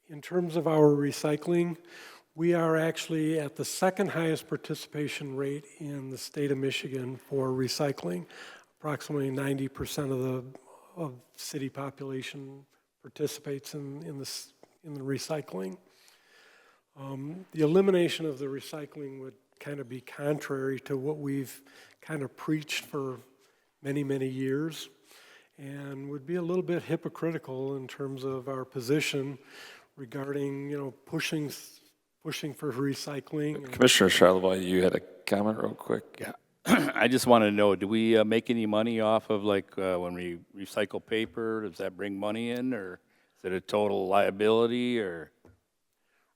In terms of our recycling, we are actually at the second highest participation rate in the state of Michigan for recycling. Approximately 90% of city population participates in the recycling. The elimination of the recycling would kind of be contrary to what we've kind of preached for many, many years, and would be a little bit hypocritical in terms of our position regarding, pushing for recycling. Commissioner Charlebois, you had a comment real quick? Yeah. I just want to know, do we make any money off of when we recycle paper? Does that bring money in, or is it a total liability, or?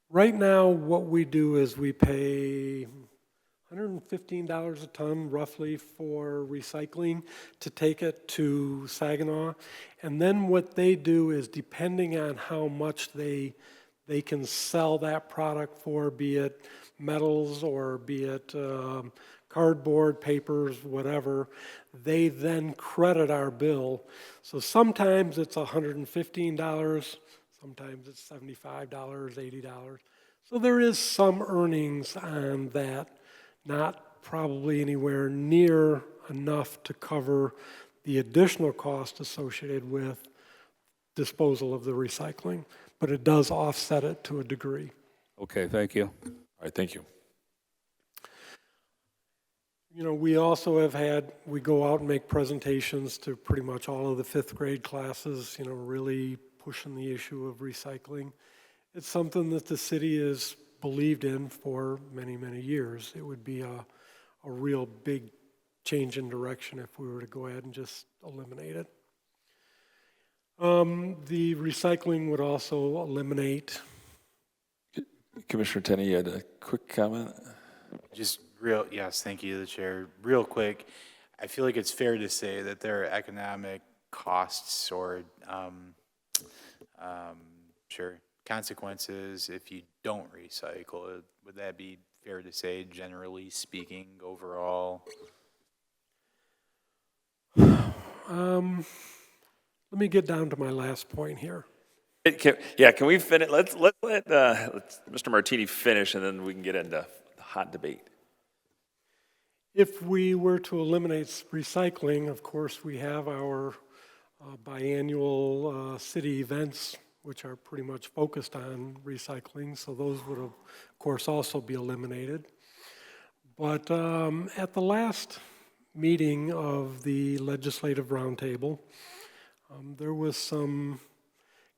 Right now, what we do is we pay $115 a ton roughly for recycling to take it to Saginaw. And then what they do is, depending on how much they can sell that product for, be it metals or be it cardboard, papers, whatever, they then credit our bill. So sometimes it's $115, sometimes it's $75, $80. So there is some earnings on that, not probably anywhere near enough to cover the additional cost associated with disposal of the recycling, but it does offset it to a degree. Okay, thank you. All right, thank you. We also we go out and make presentations to pretty much all of the fifth grade classes, really pushing the issue of recycling. It's something that the city has believed in for many, many years. It would be a real big change in direction if we were to go ahead and just eliminate it. The recycling would also eliminate. Commissioner Tenney, you had a quick comment? Yes, thank you, the chair. Real quick, I feel like it's fair to say that there are economic costs or consequences if you don't recycle. Would that be fair to say, generally speaking, overall? Let me get down to my last point here. Can we finish? Let's let Mr. Martini finish, and then we can get into the hot debate. If we were to eliminate recycling, of course, we have our biannual city events, which are pretty much focused on recycling, so those would, of course, also be eliminated. But at the last meeting of the Legislative Roundtable, there was some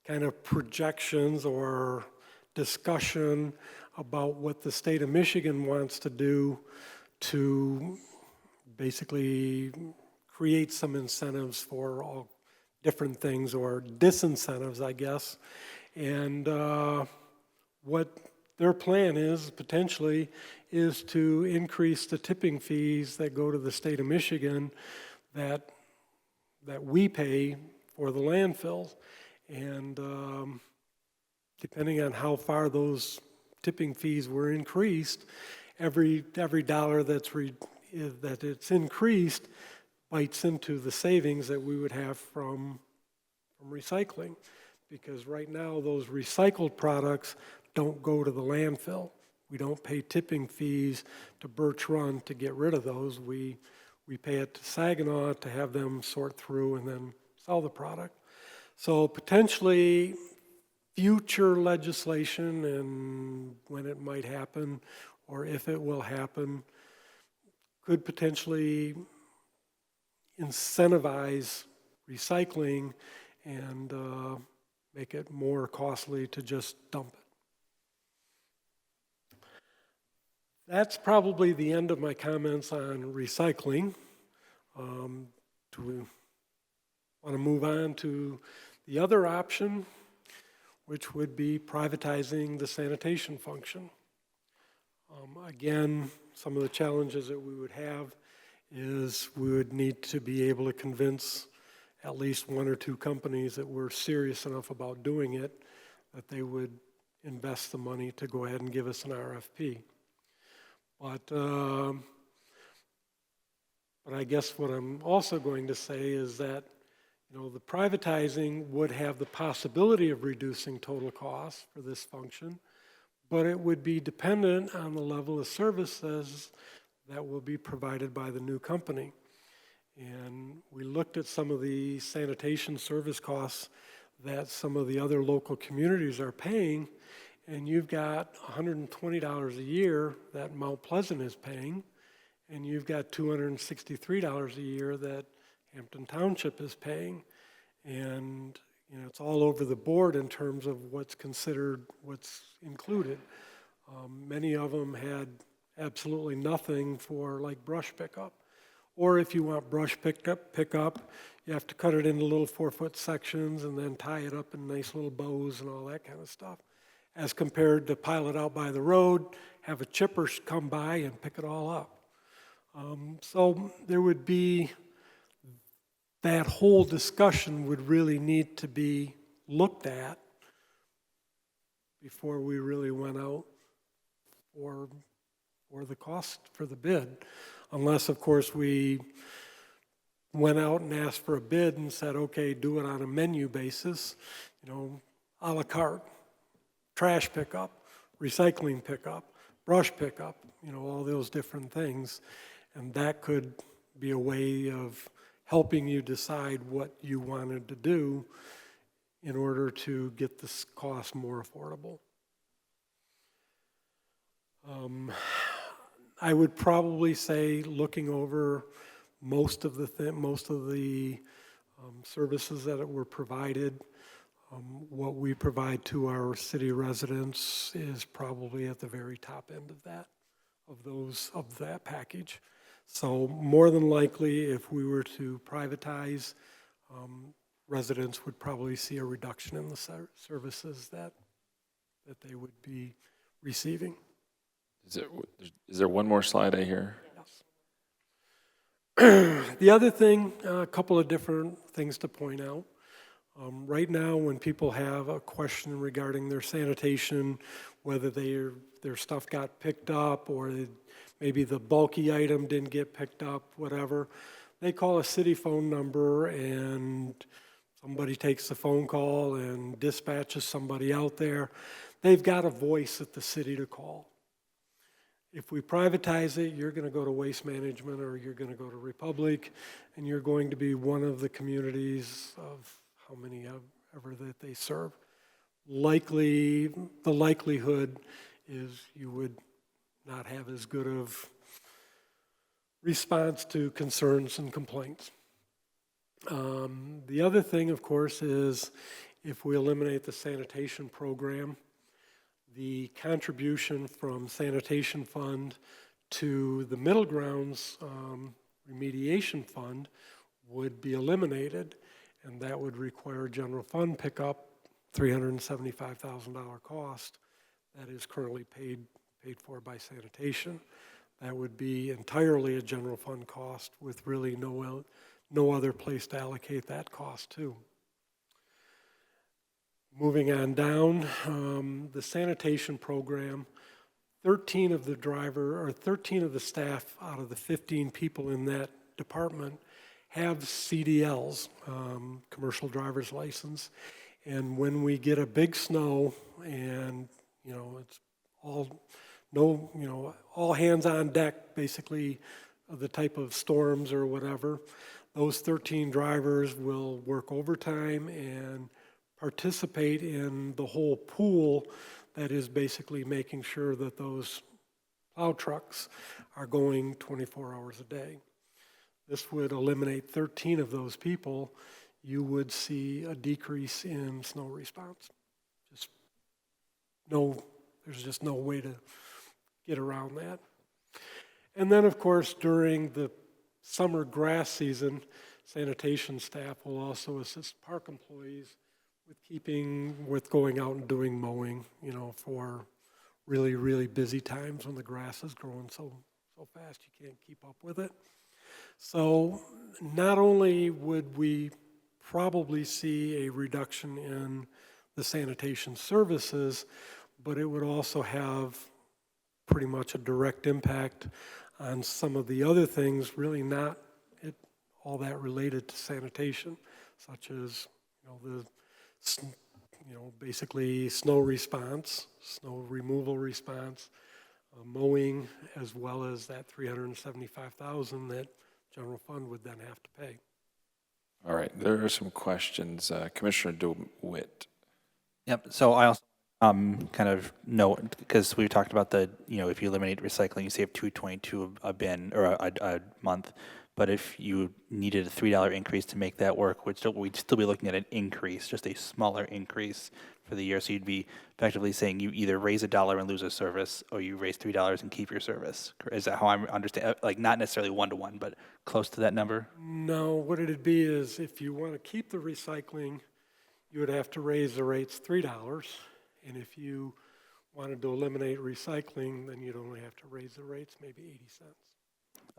kind of projections or discussion about what the state of Michigan wants to do to basically create some incentives for all different things, or disincentives, I guess. And what their plan is, potentially, is to increase the tipping fees that go to the state of Michigan that we pay for the landfill. And depending on how far those tipping fees were increased, every dollar that it's increased bites into the savings that we would have from recycling. Because right now, those recycled products don't go to the landfill. We don't pay tipping fees to Birch Run to get rid of those. We pay it to Saginaw to have them sort through and then sell the product. So potentially, future legislation and when it might happen, or if it will happen, could potentially incentivize recycling and make it more costly to just dump it. That's probably the end of my comments on recycling. Do we want to move on to the other option, which would be privatizing the sanitation function? Again, some of the challenges that we would have is we would need to be able to convince at least one or two companies that were serious enough about doing it that they would invest the money to go ahead and give us an RFP. But I guess what I'm also going to say is that, you know, the privatizing would have the possibility of reducing total costs for this function, but it would be dependent on the level of services that will be provided by the new company. And we looked at some of the sanitation service costs that some of the other local communities are paying, and you've got $120 a year that Mount Pleasant is paying, and you've got $263 a year that Hampton Township is paying. And you know, it's all over the board in terms of what's considered, what's included. Many of them had absolutely nothing for like brush pickup. Or if you want brush pickup, you have to cut it into little 4-foot sections and then tie it up in nice little bows and all that kind of stuff, as compared to pile it out by the road, have a chipper come by and pick it all up. So there would be, that whole discussion would really need to be looked at before we really went out for the cost for the bid. Unless, of course, we went out and asked for a bid and said, okay, do it on a menu basis, you know, a la carte, trash pickup, recycling pickup, brush pickup, you know, all those different things. And that could be a way of helping you decide what you wanted to do in order to get this cost more affordable. I would probably say, looking over most of the services that were provided, what we provide to our city residents is probably at the very top end of that, of that package. So more than likely, if we were to privatize, residents would probably see a reduction in the services that they would be receiving. Is there one more slide I hear? Yes. The other thing, a couple of different things to point out. Right now, when people have a question regarding their sanitation, whether their stuff got picked up or maybe the bulky item didn't get picked up, whatever, they call a city phone number and somebody takes the phone call and dispatches somebody out there. They've got a voice at the city to call. If we privatize it, you're going to go to Waste Management or you're going to go to Republic, and you're going to be one of the communities of how many ever that they serve. The likelihood is you would not have as good of response to concerns and complaints. The other thing, of course, is if we eliminate the sanitation program, the contribution from sanitation fund to the Middle Grounds remediation fund would be eliminated, and that would require general fund pickup, $375,000 cost that is currently paid for by sanitation. That would be entirely a general fund cost with really no other place to allocate that cost to. Moving on down, the sanitation program, 13 of the staff out of the 15 people in that department have CDLs, commercial driver's license. And when we get a big snow and, you know, it's all hands on deck, basically, of the type of storms or whatever, those 13 drivers will work overtime and participate in the whole pool that is basically making sure that those plow trucks are going 24 hours a day. This would eliminate 13 of those people. You would see a decrease in snow response. There's just no way to get around that. And then, of course, during the summer grass season, sanitation staff will also assist park employees with going out and doing mowing, for really, really busy times when the grass is growing so fast you can't keep up with it. So not only would we probably see a reduction in the sanitation services, but it would also have pretty much a direct impact on some of the other things really not all that related to sanitation, such as basically snow response, snow removal response, mowing, as well as that $375,000 that general fund would then have to pay. All right, there are some questions. Commissioner DeWitt. Yep, so I also kind of note, because we talked about if you eliminate recycling, you save $2.22 a bin or a month. But if you needed a $3 increase to make that work, we'd still be looking at an increase, just a smaller increase for the year. So you'd be effectively saying you either raise $1 and lose a service, or you raise $3 and keep your service. Is that how I understand? Like, not necessarily 1-to-1, but close to that number? No, what it'd be is if you want to keep the recycling, you would have to raise the rates $3. And if you wanted to eliminate recycling, then you'd only have to raise the rates maybe 80 cents.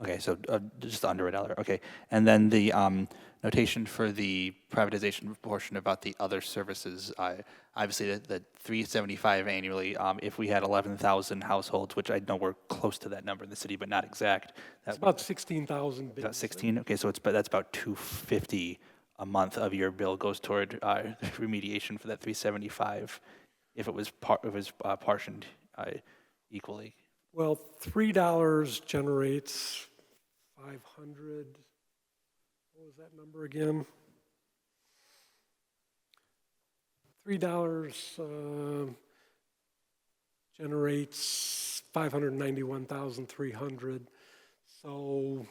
Okay, so just under $1. Okay, and then the notation for the privatization portion about the other services. Obviously, the $375 annually. If we had 11,000 households, which I know we're close to that number in the city, but not exact. It's about 16,000 bins. About 16. Okay, so that's about $250 a month of your bill goes toward remediation for that $375. If it was portioned equally. Well, $3 generates 500. What was that number again? $3 generates 591,300. So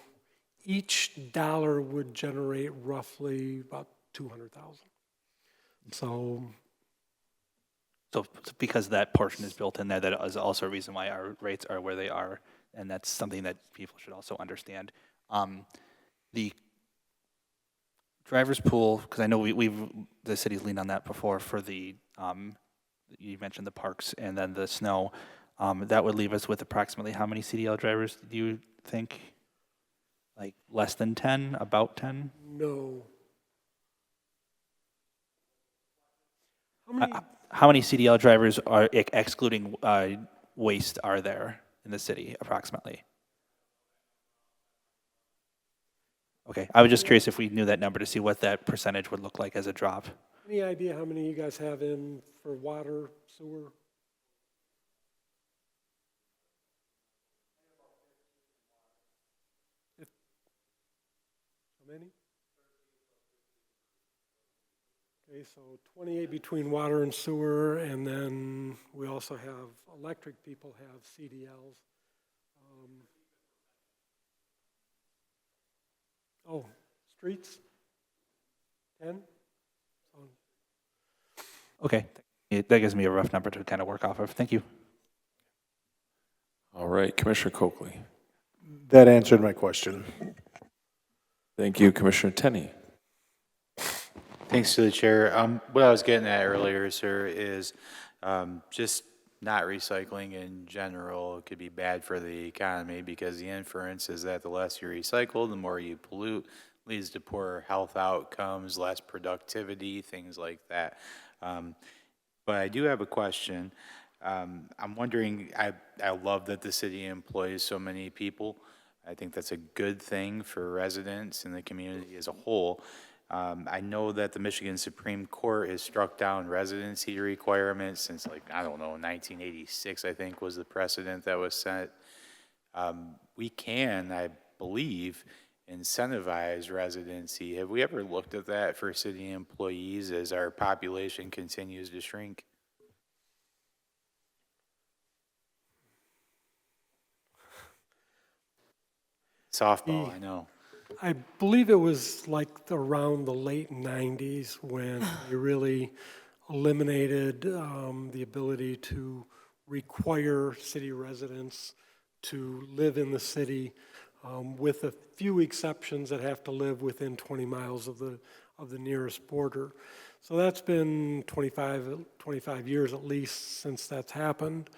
each dollar would generate roughly about 200,000. So because that portion is built in there, that is also a reason why our rates are where they are, and that's something that people should also understand. The driver's pool, because I know the city's leaned on that before for the, you mentioned the parks and then the snow. That would leave us with approximately how many CDL drivers do you think? Like less than 10, about 10? no. How many CDL drivers are, excluding waste, are there in the city, approximately? Okay, I was just curious if we knew that number to see what that percentage would look like as a drop. Any idea how many you guys have in for water, sewer? How many? Okay, so 28 between water and sewer, and then we also have electric people have CDLs. Streets? 10? Okay, that gives me a rough number to kind of work off of. Thank you. All right, Commissioner Coakley. That answered my question. Thank you, Commissioner Tenney. Thanks to the chair. What I was getting at earlier, sir, is just not recycling in general could be bad for the economy, because the inference is that the less you recycle, the more you pollute, leads to poorer health outcomes, less productivity, things like that. But I do have a question. I'm wondering, I love that the city employs so many people. I think that's a good thing for residents and the community as a whole. I know that the Michigan Supreme Court has struck down residency requirements since, 1986, I think, was the precedent that was set. We can, I believe, incentivize residency. Have we ever looked at that for city employees as our population continues to shrink? Softball, I know. I believe it was like around the late 90s when they really eliminated the ability to require city residents to live in the city, with a few exceptions that have to live within 20 miles of the nearest border. So that's been 25 years at least since that's happened.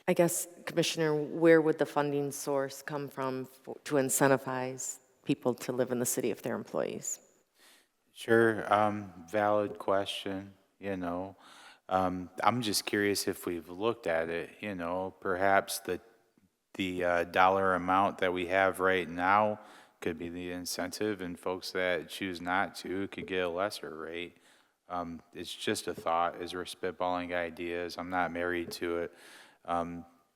I guess, Commissioner, where would the funding source come from to incentivize people to live in the city if they're employees? Sure, valid question, you know. I'm just curious if we've looked at it, you know, perhaps the dollar amount that we have right now could be the incentive, and folks that choose not to could get a lesser rate. It's just a thought as we're spitballing ideas. I'm not married to it.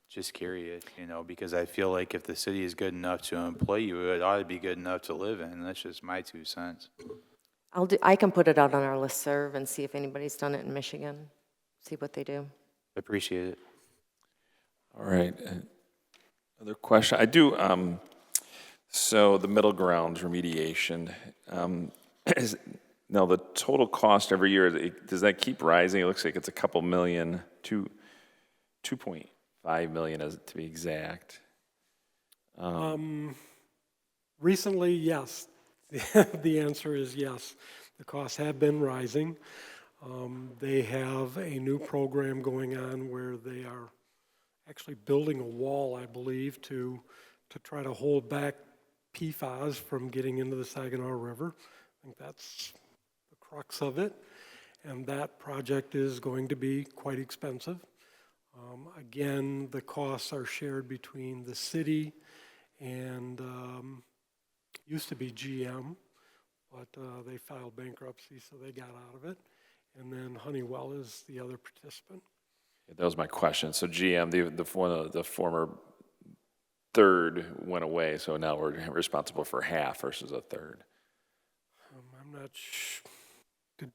Just curious, you know, because I feel like if the city is good enough to employ you, it ought to be good enough to live in. That's just my 2 cents. I can put it out on our listserv and see if anybody's done it in Michigan, see what they do. Appreciate it. All right. Other question? I do, so the middle ground remediation, now the total cost every year, does that keep rising? It looks like it's a couple million, 2.5 million to be exact. Recently, yes. The answer is yes. The costs have been rising. They have a new program going on where they are actually building a wall, I believe, to try to hold back PFAS from getting into the Saginaw River. I think that's the crux of it. And that project is going to be quite expensive. Again, the costs are shared between the city and used to be GM, but they filed bankruptcy, so they got out of it. And then Honeywell is the other participant. That was my question. So GM, the former third went away, so now we're responsible for half versus a third. I'm not sure. Did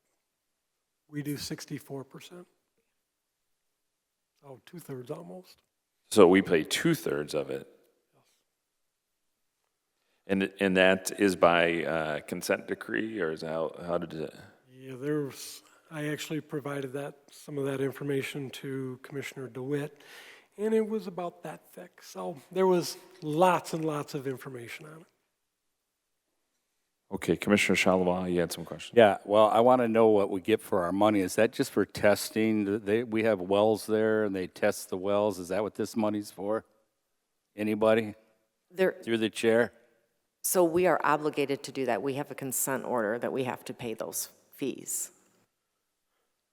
we do 64%? Oh, 2/3 almost. So we pay 2/3 of it. And that is by consent decree, or is how did it? Yeah, I actually provided some of that information to Commissioner DeWitt, and it was about that thick. So there was lots and lots of information on it. Okay, Commissioner Shalwa, you had some questions. Yeah, well, I want to know what we get for our money. Is that just for testing? We have wells there and they test the wells. Is that what this money's for? Anybody? Through the chair? So we are obligated to do that. We have a consent order that we have to pay those fees.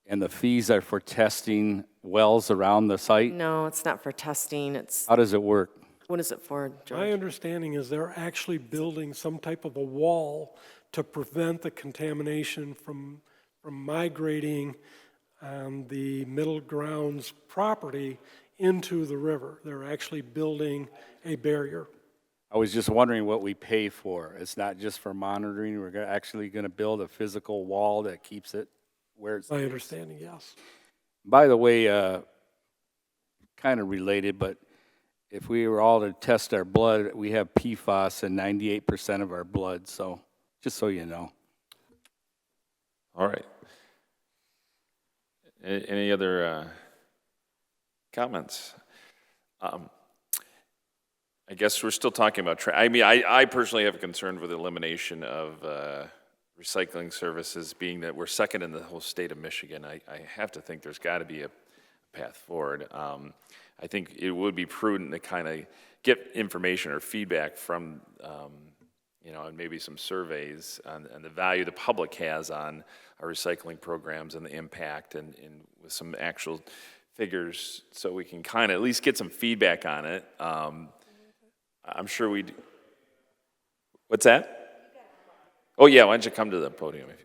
And the fees are for testing wells around the site? No, it's not for testing. How does it work? What is it for, George? My understanding is they're actually building some type of a wall to prevent the contamination from migrating on the middle grounds property into the river. They're actually building a barrier. I was just wondering what we pay for. It's not just for monitoring. We're actually going to build a physical wall that keeps it where it's. My understanding, yes. By the way, kind of related, but if we were all to test our blood, we have PFAS in 98% of our blood, so just so you know. All right. Any other comments? I guess we're still talking about, I personally have a concern with the elimination of recycling services, being that we're second in the whole state of Michigan. I have to think there's got to be a path forward. I think it would be prudent to kind of get information or feedback from, and maybe some surveys on the value the public has on our recycling programs and the impact, and with some actual figures, so we can kind of at least get some feedback on it. I'm sure we'd. What's that? Oh yeah, why don't you come to the podium if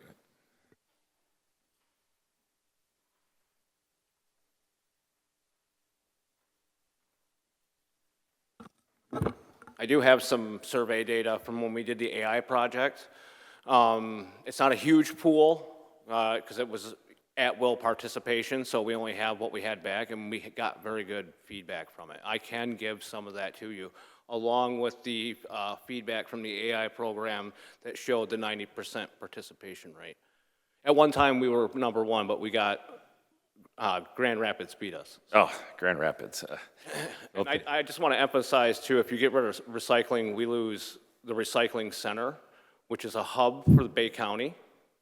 you would. I do have some survey data from when we did the AI project. It's not a huge pool, because it was at-will participation, so we only have what we had back, and we got very good feedback from it. I can give some of that to you, along with the feedback from the AI program that showed the 90% participation rate. At one time, we were number one, but we got Grand Rapids beat us. Oh, Grand Rapids. And I just want to emphasize, too, if you get rid of recycling, we lose the recycling center, which is a hub for the Bay County.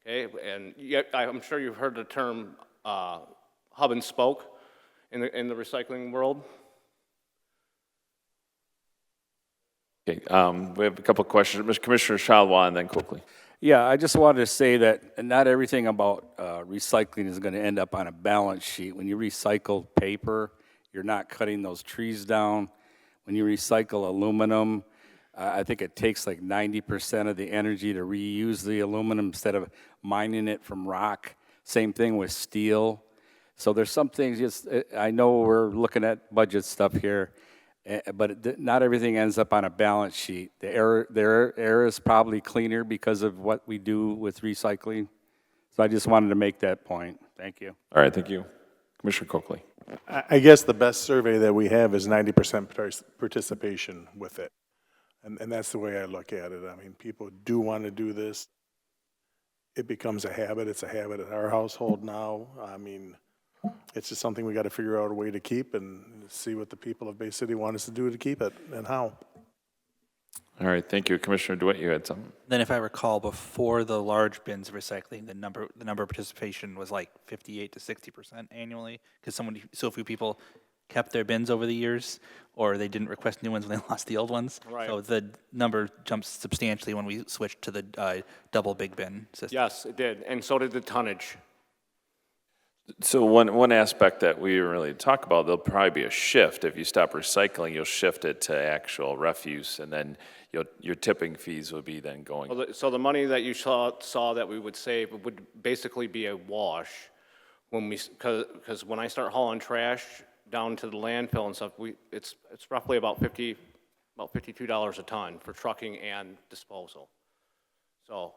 Okay, and I'm sure you've heard the term hub and spoke in the recycling world. Okay, we have a couple of questions. Mr. Commissioner Shalwa and then quickly. Yeah, I just wanted to say that not everything about recycling is going to end up on a balance sheet. When you recycle paper, you're not cutting those trees down. When you recycle aluminum, I think it takes like 90% of the energy to reuse the aluminum instead of mining it from rock. Same thing with steel. So there's some things, just, I know we're looking at budget stuff here, but not everything ends up on a balance sheet. The air is probably cleaner because of what we do with recycling. So I just wanted to make that point. Thank you. All right, thank you. Commissioner Coakley. I guess the best survey that we have is 90% participation with it. And that's the way I look at it. I mean, people do want to do this. It becomes a habit. It's a habit in our household now. I mean, it's just something we got to figure out a way to keep and see what the people of Bay City want us to do to keep it and how. All right, thank you. Commissioner DeWitt, you had something. Then if I recall, before the large bins of recycling, the number of participation was like 58 to 60% annually, because so few people kept their bins over the years, or they didn't request new ones when they lost the old ones. Right. So the number jumps substantially when we switched to the double big bin system. Yes, it did, and so did the tonnage. So one aspect that we didn't really talk about, there'll probably be a shift. If you stop recycling, you'll shift it to actual refuse, and then your tipping fees will be then going. So the money that you saw that we would save would basically be a wash when because when I start hauling trash down to the landfill and stuff, it's roughly about $52 a ton for trucking and disposal. So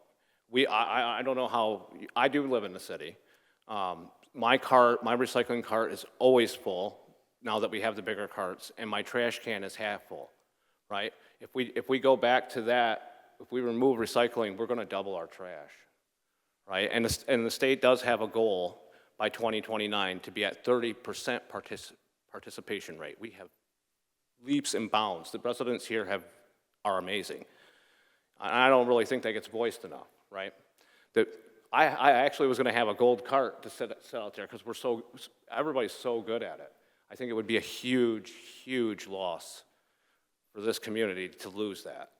I don't know how, I do live in the city. My recycling cart is always full now that we have the bigger carts, and my trash can is half full, right? If we go back to that, if we remove recycling, we're going to double our trash, right? And the state does have a goal by 2029 to be at 30% participation rate. We have leaps and bounds. The residents here are amazing. I don't really think that gets voiced enough, right? I actually was going to have a gold cart to sit out there because everybody's so good at it. I think it would be a huge, huge loss for this community to lose that.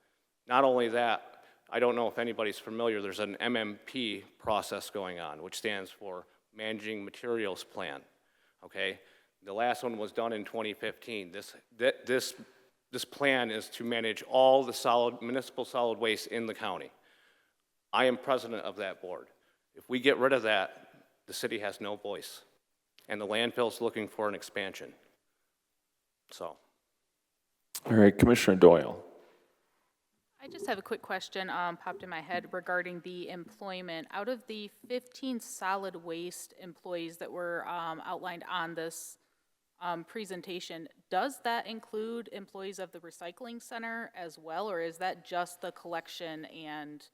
Not only that, I don't know if anybody's familiar, there's an MMP process going on, which stands for Managing Materials Plan, okay? The last one was done in 2015. This plan is to manage all the municipal solid waste in the county. I am president of that board. If we get rid of that, the city has no voice, and the landfill's looking for an expansion. So. All right, Commissioner Doyle. I just have a quick question popped in my head regarding the employment. Out of the 15 solid waste employees that were outlined on this presentation, does that include employees of the recycling center as well, or is that just the collection and?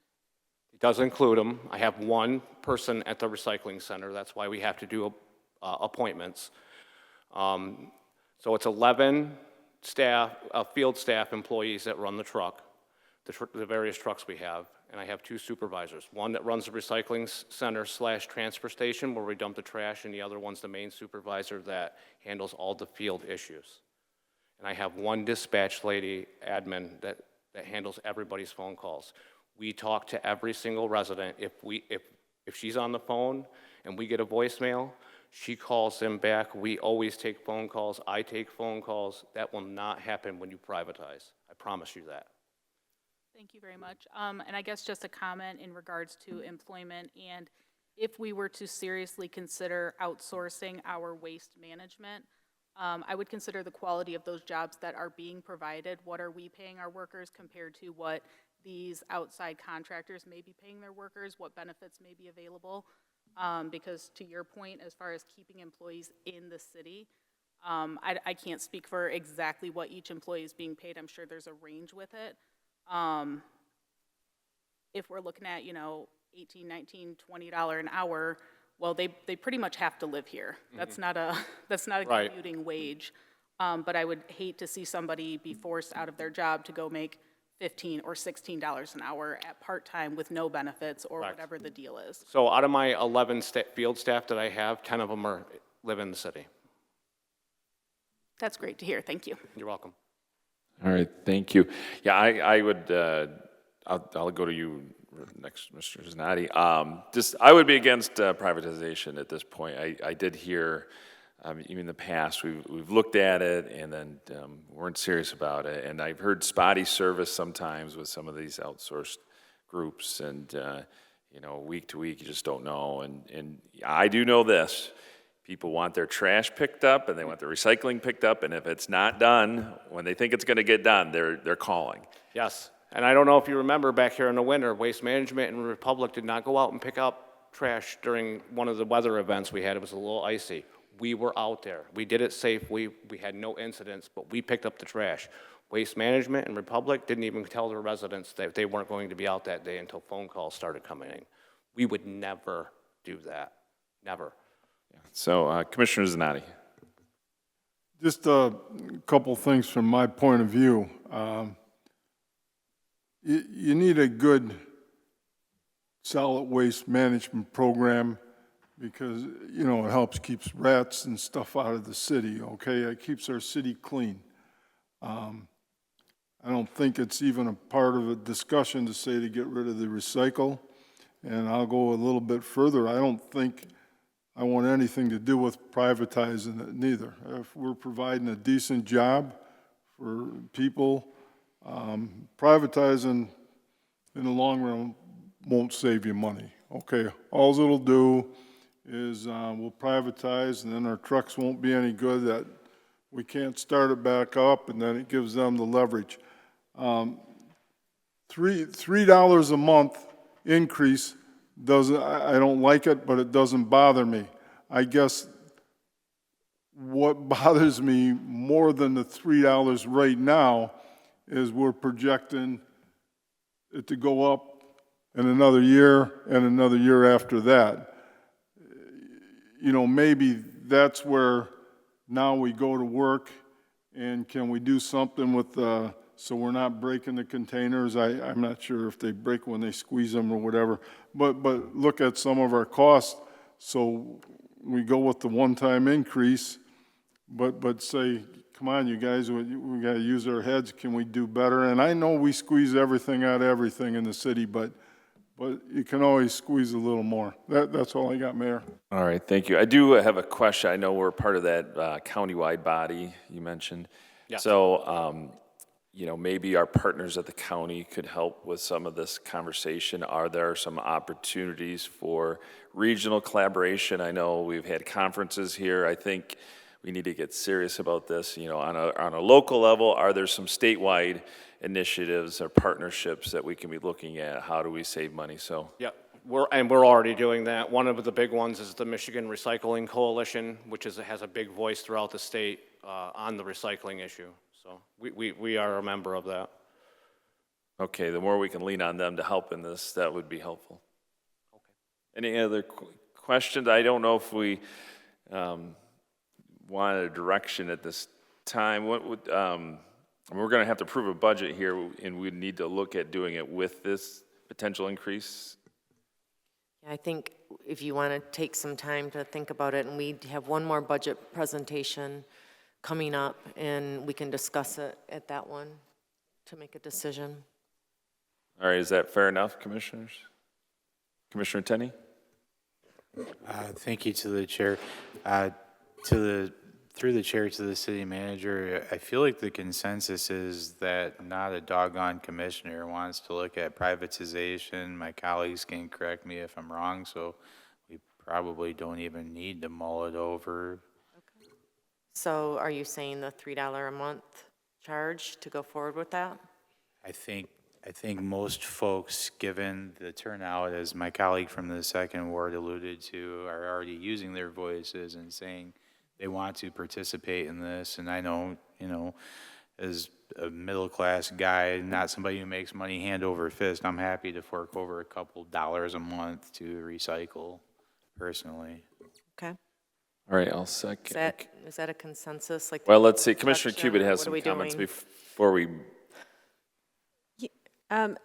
It does include them. I have one person at the recycling center. That's why we have to do appointments. So it's 11 field staff employees that run the truck, the various trucks we have, and I have 2 supervisors. One that runs the recycling center / transfer station where we dump the trash, and the other one's the main supervisor that handles all the field issues. And I have 1 dispatch lady, admin, that handles everybody's phone calls. We talk to every single resident. If she's on the phone and we get a voicemail, she calls them back. We always take phone calls. I take phone calls. That will not happen when you privatize. I promise you that. Thank you very much. And I guess just a comment in regards to employment, and if we were to seriously consider outsourcing our waste management, I would consider the quality of those jobs that are being provided. What are we paying our workers compared to what these outside contractors may be paying their workers? What benefits may be available? Because to your point, as far as keeping employees in the city, I can't speak for exactly what each employee is being paid. I'm sure there's a range with it. If we're looking at, $18, $19, $20 an hour, well, they pretty much have to live here. That's not a Right. commuting wage. But I would hate to see somebody be forced out of their job to go make $15 or $16 an hour at part-time with no benefits or Correct. whatever the deal is. So out of my 11 field staff that I have, 10 of them live in the city. That's great to hear. Thank you. You're welcome. All right, thank you. Yeah, I would, I'll go to you next, Mr. Zanati. I would be against privatization at this point. I did hear, even in the past, we've looked at it and then weren't serious about it. And I've heard spotty service sometimes with some of these outsourced groups, and week to week, you just don't know. And I do know this. People want their trash picked up and they want their recycling picked up, and if it's not done, when they think it's gonna get done, they're calling. Yes, and I don't know if you remember back here in the winter, Waste Management and Republic did not go out and pick up trash during one of the weather events we had. It was a little icy. We were out there. We did it safe. We had no incidents, but we picked up the trash. Waste Management and Republic didn't even tell their residents that they weren't going to be out that day until phone calls started coming in. We would never do that, never. So, Commissioner Zanati. Just a couple things from my point of view. You need a good solid waste management program because, it helps keeps rats and stuff out of the city, okay? It keeps our city clean. I don't think it's even a part of a discussion to say to get rid of the recycle. And I'll go a little bit further. I don't think I want anything to do with privatizing it neither. If we're providing a decent job for people, privatizing in the long run won't save you money, okay? All it'll do is we'll privatize and then our trucks won't be any good, that we can't start it back up, and then it gives them the leverage. $3 a month increase doesn't, I don't like it, but it doesn't bother me. I guess what bothers me more than the $3 right now is we're projecting it to go up in another year and another year after that. Maybe that's where now we go to work, and can we do something with so we're not breaking the containers. I'm not sure if they break when they squeeze them or whatever, but look at some of our costs. So we go with the one-time increase, but say, come on, you guys, we got to use our heads. Can we do better? And I know we squeeze everything out of everything in the city, but you can always squeeze a little more. That's all I got, Mayor. All right, thank you. I do have a question. I know we're part of that countywide body you mentioned. Yeah. So, maybe our partners at the county could help with some of this conversation. Are there some opportunities for regional collaboration? I know we've had conferences here. I think we need to get serious about this. On a local level, are there some statewide initiatives or partnerships that we can be looking at? How do we save money? So, Yeah, we're already doing that. One of the big ones is the Michigan Recycling Coalition, which has a big voice throughout the state on the recycling issue. So we are a member of that. okay, the more we can lean on them to help in this, that would be helpful. Okay. Any other questions? I don't know if we want a direction at this time. What would we're going to have to approve a budget here, and we need to look at doing it with this potential increase. I think if you want to take some time to think about it, and we have one more budget presentation coming up, and we can discuss it at that one to make a decision. All right, is that fair enough, commissioners? Commissioner Tenney? Thank you to the chair. Through the chair to the city manager, I feel like the consensus is that not a doggone commissioner wants to look at privatization. My colleagues can correct me if I'm wrong, so we probably don't even need to mull it over. So are you saying the $3 a month charge to go forward with that? I think most folks, given the turnout, as my colleague from the second ward alluded to, are already using their voices and saying they want to participate in this. And I know, as a middle-class guy, not somebody who makes money hand over fist, I'm happy to fork over a couple dollars a month to recycle personally. Okay. All right, I'll second. Is that a consensus? Like, Well, let's see, Commissioner reduction, Cubit or has what are some we comments doing? before we,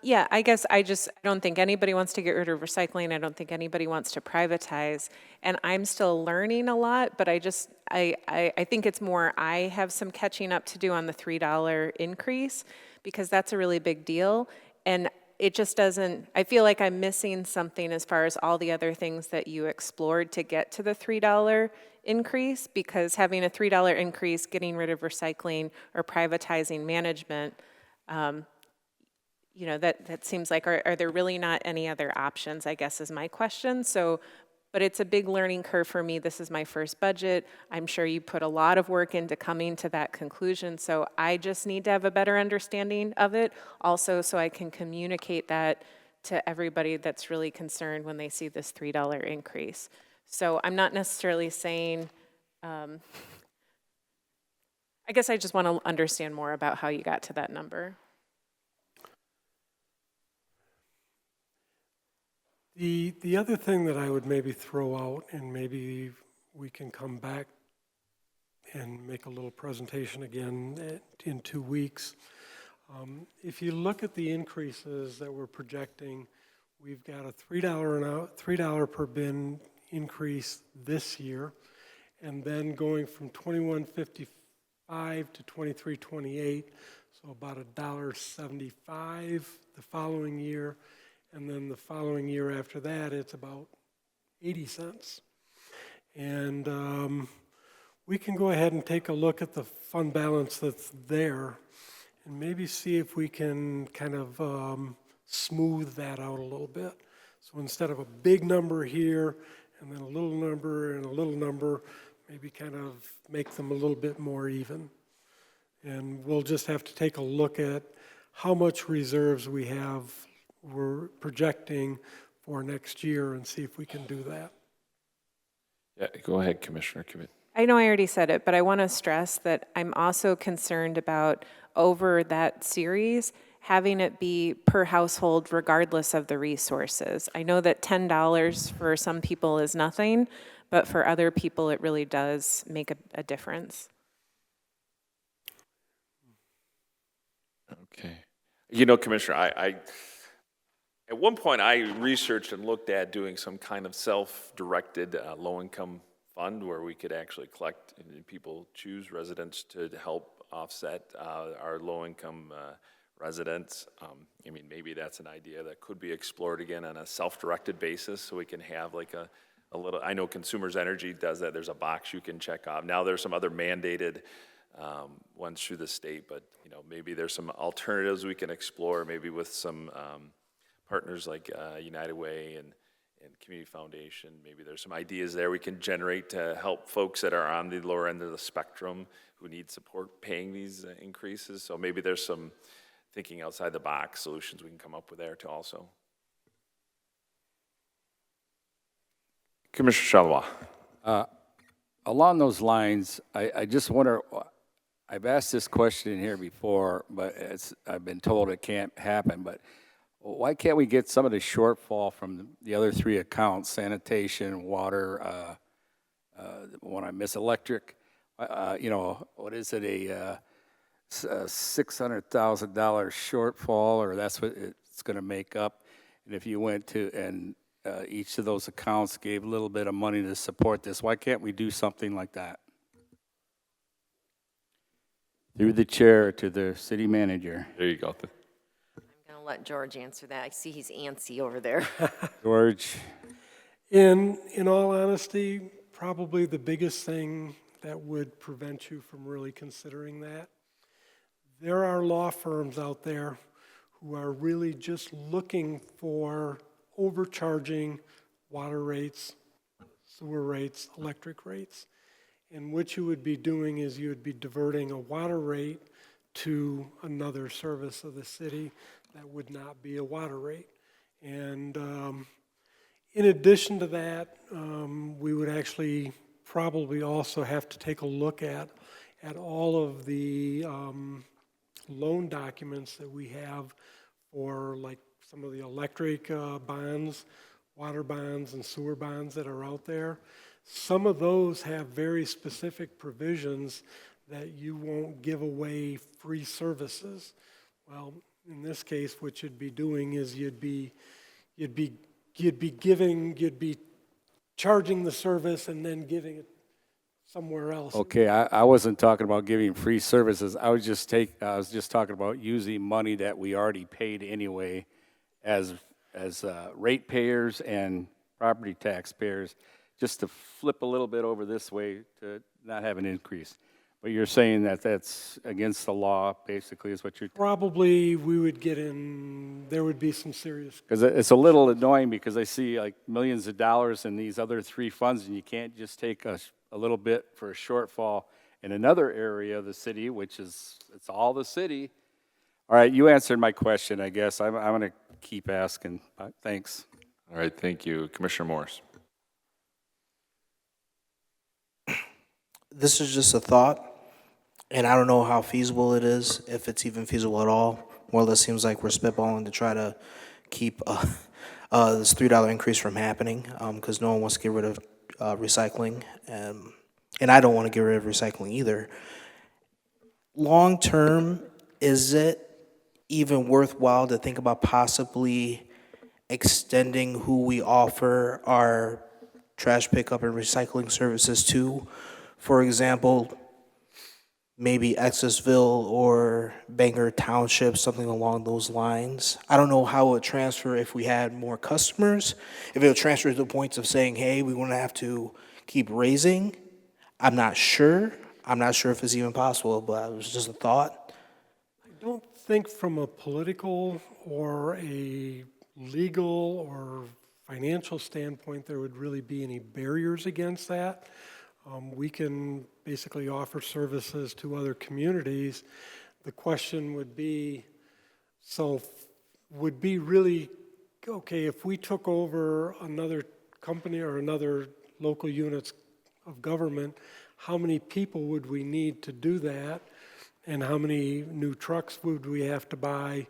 Yeah, I guess I don't think anybody wants to get rid of recycling. I don't think anybody wants to privatize. And I'm still learning a lot, but I think it's more, I have some catching up to do on the $3 increase because that's a really big deal. And it just doesn't, I feel like I'm missing something as far as all the other things that you explored to get to the $3 increase, because having a $3 increase, getting rid of recycling or privatizing management, that seems like, are there really not any other options, I guess is my question. So, but it's a big learning curve for me. This is my first budget. I'm sure you put a lot of work into coming to that conclusion. So I just need to have a better understanding of it also so I can communicate that to everybody that's really concerned when they see this $3 increase. So I'm not necessarily saying, I guess I just want to understand more about how you got to that number. The other thing that I would maybe throw out, and maybe we can come back and make a little presentation again in 2 weeks. If you look at the increases that we're projecting, we've got a $3 per bin increase this year, and then going from $21.55 to $23.28, so about $1.75 the following year. And then the following year after that, it's about 80 cents. And we can go ahead and take a look at the fund balance that's there and maybe see if we can kind of smooth that out a little bit. So instead of a big number here and then a little number and a little number, maybe kind of make them a little bit more even. And we'll just have to take a look at how much reserves we're projecting for next year and see if we can do that. yeah, go ahead, Commissioner Cubit. I know I already said it, but I want to stress that I'm also concerned about over that series, having it be per household regardless of the resources. I know that $10 for some people is nothing, but for other people it really does make a difference. Okay. Commissioner, at one point, I researched and looked at doing some kind of self-directed low-income fund where we could actually collect, and people choose residents to help offset our low-income residents. Maybe that's an idea that could be explored again on a self-directed basis, so we can have like a little, I know Consumers Energy does that. There's a box you can check off. Now there's some other mandated ones through the state, but maybe there's some alternatives we can explore, maybe with some partners like United Way and Community Foundation. Maybe there's some ideas there we can generate to help folks that are on the lower end of the spectrum who need support paying these increases. So maybe there's some thinking outside the box solutions we can come up with there too also. Commissioner Charlebois. Along those lines, I just wonder, I've asked this question in here before, but I've been told it can't happen, but why can't we get some of the shortfall from the other three accounts, sanitation, water, when I miss electric, what is it, a $600,000 shortfall, or that's what it's going to make up? And if you went to, and each of those accounts gave a little bit of money to support this, why can't we do something like that? Through the chair to the city manager. There you go. I'm going to let George answer that. I see he's antsy over there. George? In all honesty, probably the biggest thing that would prevent you from really considering that, there are law firms out there who are really just looking for overcharging water rates, sewer rates, electric rates. And what you would be doing is you would be diverting a water rate to another service of the city that would not be a water rate. And in addition to that, we would actually probably also have to take a look at all of the loan documents that we have for like some of the electric bonds, water bonds, and sewer bonds that are out there. Some of those have very specific provisions that you won't give away free services. Well, in this case, what you'd be doing is you'd be charging the service and then giving it somewhere else. Okay, I wasn't talking about giving free services. I was just talking about using money that we already paid anyway as ratepayers and property taxpayers, just to flip a little bit over this way to not have an increase. But you're saying that that's against the law, basically, is what you're... Probably we would there would be some serious... Because it's a little annoying because I see like millions of dollars in these other three funds, and you can't just take a little bit for a shortfall in another area of the city, which is, it's all the city. All right, you answered my question, I guess. I'm going to keep asking. Thanks. All right, thank you. Commissioner Morris. This is just a thought, and I don't know how feasible it is, if it's even feasible at all. More or less seems like we're spitballing to try to keep this $3 increase from happening, because no one wants to get rid of recycling, and I don't want to get rid of recycling either. Long term, is it even worthwhile to think about possibly extending who we offer our trash pickup and recycling services to? For example, maybe Exisville or Bangor Township, something along those lines. I don't know how it would transfer if we had more customers. If it would transfer to the point of saying, hey, we want to have to keep raising. I'm not sure. I'm not sure if it's even possible, but it was just a thought. I don't think from a political or a legal or financial standpoint there would really be any barriers against that. We can basically offer services to other communities. The question would be, would be really, okay, if we took over another company or another local units of government, how many people would we need to do that? And how many new trucks would we have to buy?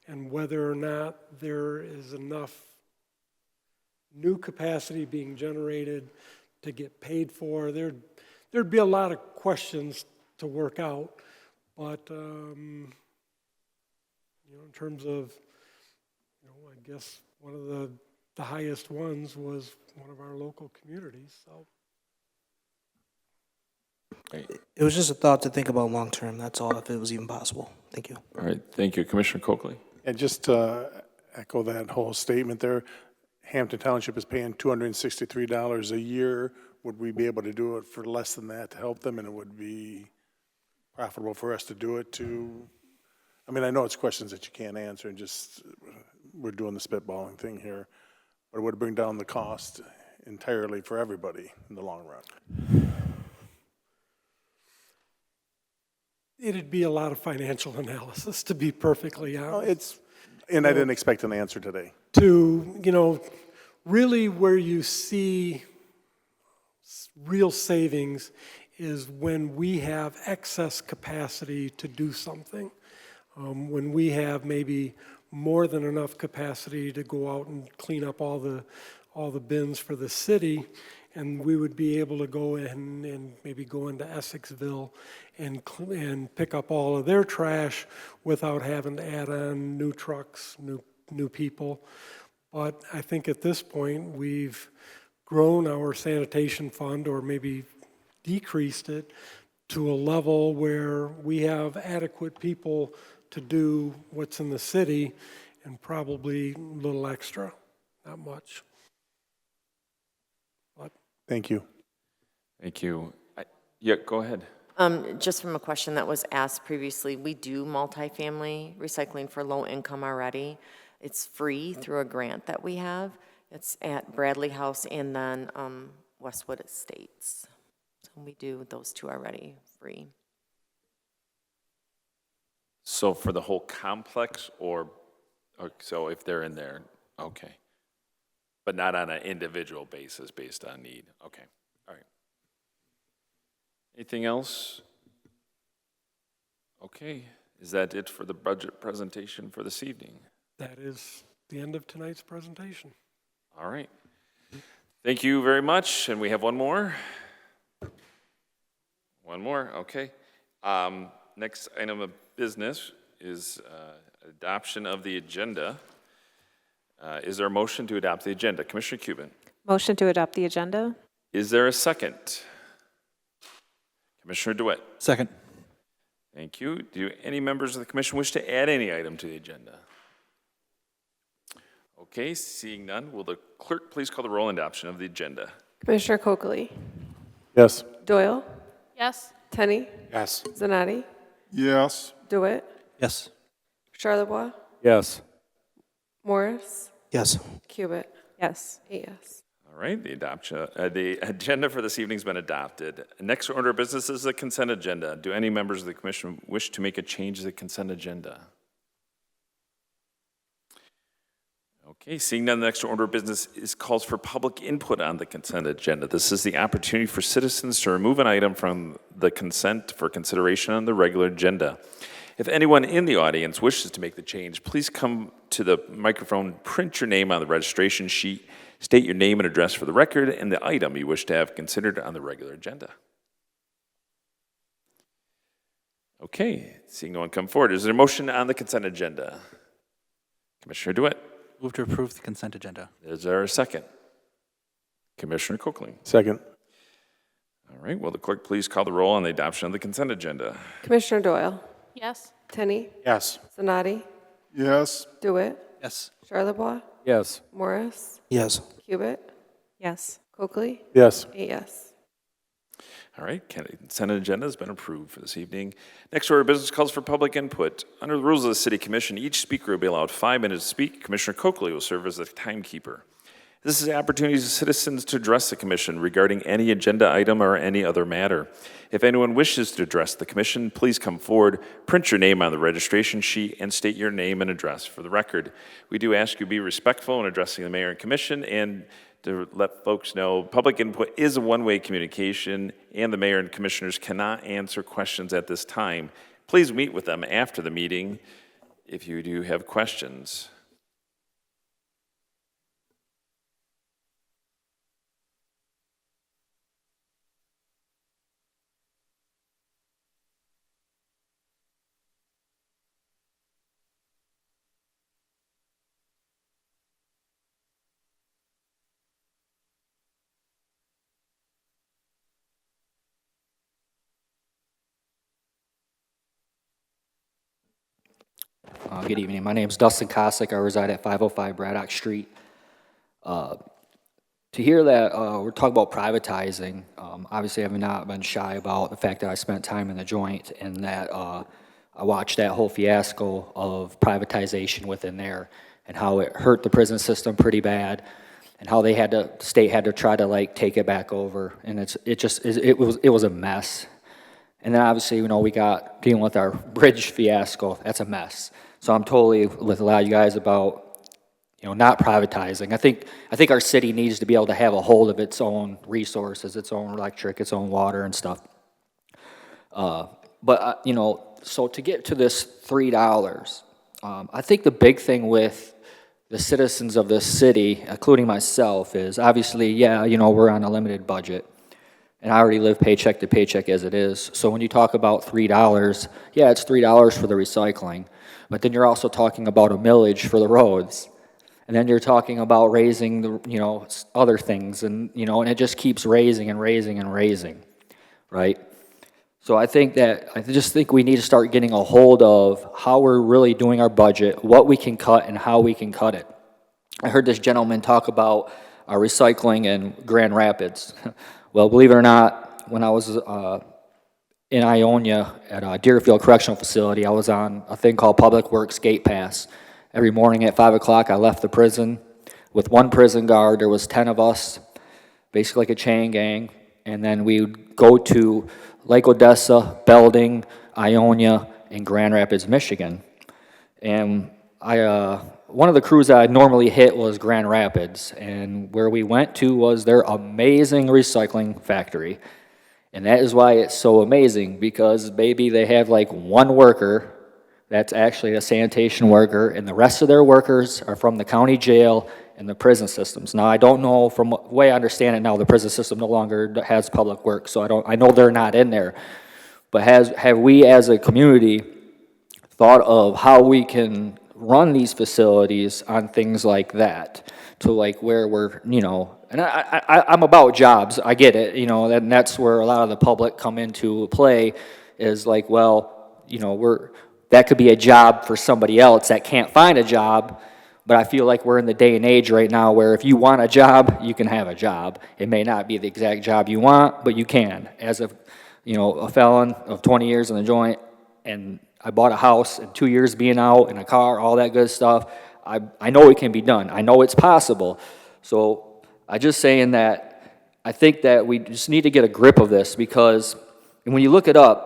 And whether or not there is enough new capacity being generated to get paid for. There'd be a lot of questions to work out, but in terms of, I guess one of the highest ones was one of our local communities. So It was just a thought to think about long term. That's all, if it was even possible. Thank you. All right, thank you. Commissioner Coakley. And just to echo that whole statement there, Hampton Township is paying $263 a year. Would we be able to do it for less than that to help them, and it would be profitable for us to do it to? I mean, I know it's questions that you can't answer, and just we're doing the spitballing thing here, but it would bring down the cost entirely for everybody in the long run. it'd be a lot of financial analysis, to be perfectly honest. And I didn't expect an answer today. To, really where you see real savings is when we have excess capacity to do something. When we have maybe more than enough capacity to go out and clean up all the bins for the city, and we would be able to go in and maybe go into Essexville and pick up all of their trash without having to add on new trucks, new people. But I think at this point, we've grown our sanitation fund, or maybe decreased it to a level where we have adequate people to do what's in the city, and probably a little extra, not much. But Thank you. Thank you. Yeah, go ahead. Just from a question that was asked previously, we do multifamily recycling for low income already. It's free through a grant that we have. It's at Bradley House and then Westwood Estates. So we do, those two are already free. So for the whole complex or so if they're in there, okay. But not on an individual basis based on need, okay, all right. Anything else? Okay, is that it for the budget presentation for this evening? That is the end of tonight's presentation. All right. Thank you very much, and we have one more. One more, okay. Next item of business is adoption of the agenda. Is there a motion to adopt the agenda? Commissioner Cuban. Motion to adopt the agenda? Is there a second? Commissioner DeWitt. Second. Thank you. Do any members of the commission wish to add any item to the agenda? Okay, seeing none, will the clerk please call the roll on adoption of the agenda? Commissioner Kocheli, Yes. Doyle, Yes. Tenney, Yes. Zanati, Yes. DeWitt, Yes. Charlebois, Yes. Morris, Yes. Cubit, Yes. 8 yes. All right, the agenda for this evening's been adopted. Next order of business is the consent agenda. Do any members of the commission wish to make a change to the consent agenda? Okay, seeing none, the next order of business is calls for public input on the consent agenda. This is the opportunity for citizens to remove an item from the consent for consideration on the regular agenda. If anyone in the audience wishes to make the change, please come to the microphone, print your name on the registration sheet, state your name and address for the record, and the item you wish to have considered on the regular agenda. Okay, seeing no one come forward, is there a motion on the consent agenda? Commissioner DeWitt. Move to approve the consent agenda. Is there a second? Commissioner Cochran. Second. All right, will the clerk please call the roll on the adoption of the consent agenda? Commissioner Doyle, Yes. Tenney, Yes. Zanati, Yes. DeWitt, Yes. Charlebois, Yes. Morris, Yes. Cubit, Yes. Cocheli, Yes. 8 yes. All right, consent agenda has been approved for this evening. Next order of business calls for public input. Under the rules of the City Commission, each speaker will be allowed 5 minutes to speak. Commissioner Cocheli will serve as the timekeeper. This is an opportunity for citizens to address the commission regarding any agenda item or any other matter. If anyone wishes to address the commission, please come forward, print your name on the registration sheet, and state your name and address for the record. We do ask you to be respectful in addressing the mayor and commission, and to let folks know, public input is a one-way communication, and the mayor and commissioners cannot answer questions at this time. Please meet with them after the meeting if you do have questions. Good evening. My name is Dustin Kosick. I reside at 505 Braddock Street. To hear that we're talking about privatizing, obviously I have not been shy about the fact that I spent time in the joint and that I watched that whole fiasco of privatization within there and how it hurt the prison system pretty bad and how the state had to try to like take it back over, and it was a mess. And then obviously, we got dealing with our bridge fiasco. That's a mess. So I'm totally with a lot of you guys about, not privatizing. I think our city needs to be able to have a hold of its own resources, its own electric, its own water and stuff. But so to get to this $3, I think the big thing with the citizens of this city, including myself, is obviously, we're on a limited budget. And I already live paycheck to paycheck as it is. So when you talk about $3, yeah, it's $3 for the recycling. But then you're also talking about a millage for the roads. And then you're talking about raising the, other things. And, and it just keeps raising and raising and raising, right? So I just think we need to start getting a hold of how we're really doing our budget, what we can cut and how we can cut it. I heard this gentleman talk about recycling in Grand Rapids. Well, believe it or not, when I was in Ionia at Deerfield Correctional Facility, I was on a thing called Public Works Gate Pass. Every morning at 5 o'clock, I left the prison with one prison guard. There was 10 of us, basically like a chain gang, and then we would go to Lake Odessa, Belding, Ionia, and Grand Rapids, Michigan. And one of the crews that I normally hit was Grand Rapids, and where we went to was their amazing recycling factory. And that is why it's so amazing, because maybe they have like one worker that's actually a sanitation worker, and the rest of their workers are from the county jail and the prison systems. Now, I don't know, from the way I understand it now, the prison system no longer has public works, so I know they're not in there. But have we as a community thought of how we can run these facilities on things like that, to like where we're, you know, and I'm about jobs, I get it, you know, and that's where a lot of the public come into play, is like, well, you know, that could be a job for somebody else that can't find a job, but I feel like we're in the day and age right now where if you want a job, you can have a job. It may not be the exact job you want, but you can. As a, you know, a felon of 20 years in the joint, and I bought a house and 2 years being out, and a car, all that good stuff, I know it can be done. I know it's possible. So I'm just saying that I think that we just need to get a grip of this, because when you look it up,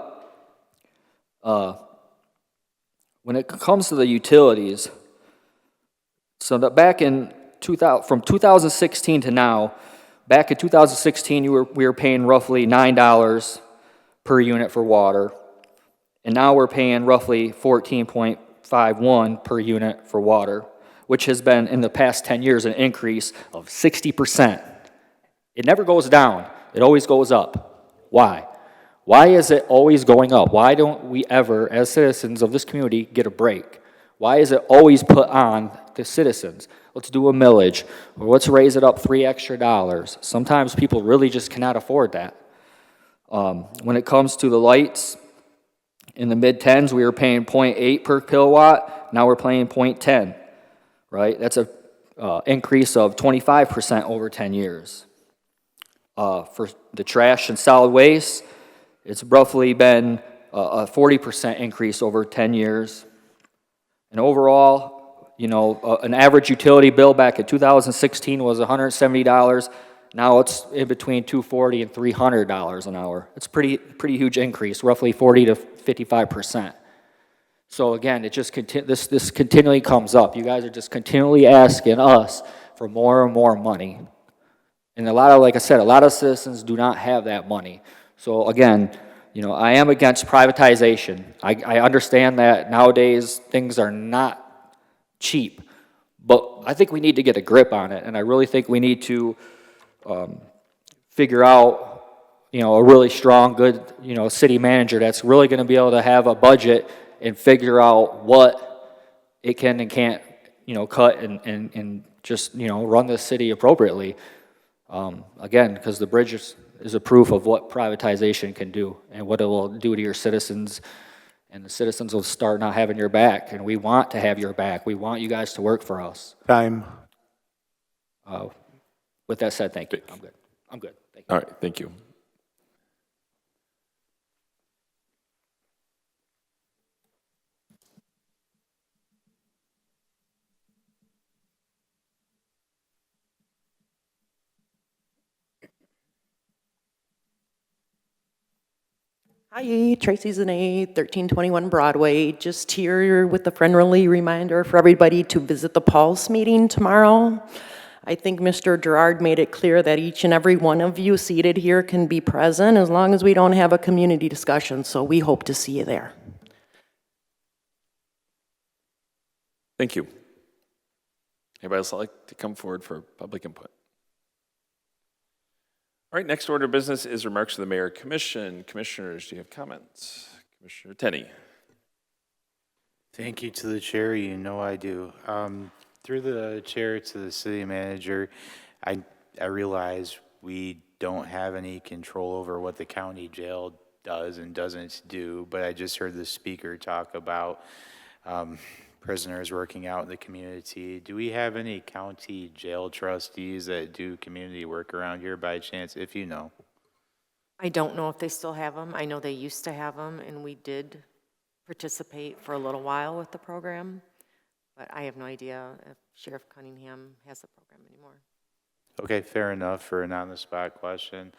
when it comes to the utilities, so that back in from 2016 to now, back in 2016 we were paying roughly $9 per unit for water, and now we're paying roughly $14.51 per unit for water, which has been in the past 10 years an increase of 60%. It never goes down, it always goes up. Why? Why is it always going up? Why don't we ever, as citizens of this community, get a break? Why is it always put on the citizens? Let's do a millage, or let's raise it up $3 extra. Sometimes people really just cannot afford that. When it comes to the lights, in the mid-10s, we were paying 0.8 per kilowatt. Now we're paying 0.10, right? That's a increase of 25% over 10 years. For the trash and solid waste, it's roughly been a 40% increase over 10 years. And overall, you know, an average utility bill back in 2016 was $170. Now it's in between $240 and $300 an hour. It's pretty huge increase, roughly 40 to 55%. So again, it just this continually comes up. You guys are just continually asking us for more and more money. And like I said, a lot of citizens do not have that money. So again, you know, I am against privatization. I understand that nowadays things are not cheap, but I think we need to get a grip on it, and I really think we need to figure out, you know, a really strong, good, you know, city manager that's really going to be able to have a budget and figure out what it can and can't, you know, cut and just, you know, run the city appropriately. Again, because the bridge is a proof of what privatization can do and what it will do to your citizens, and the citizens will start not having your back, and we want to have your back. We want you guys to work for us. Time. With that said, thank you. I'm good. I'm good. Thank you. All right, thank you. Hi, Tracy Zane, 1321 Broadway. Just here with a friendly reminder for everybody to visit the Pulse meeting tomorrow. I think Mr. Gerard made it clear that each and every one of you seated here can be present as long as we don't have a community discussion, so we hope to see you there. Thank you. Anybody else like to come forward for public input? All right, next order of business is remarks of the Mayor Commission. Commissioners, do you have comments? Commissioner Tenney. Thank you to the chair. You know I do. Through the chair to the city manager, I realize we don't have any control over what the county jail does and doesn't do, but I just heard the speaker talk about prisoners working out in the community. Do we have any county jail trustees that do community work around here by chance, if you know? I don't know if they still have them. I know they used to have them, and we did participate for a little while with the program, but I have no idea if Sheriff Cunningham has the program anymore. Okay, fair enough for an on-the-spot question.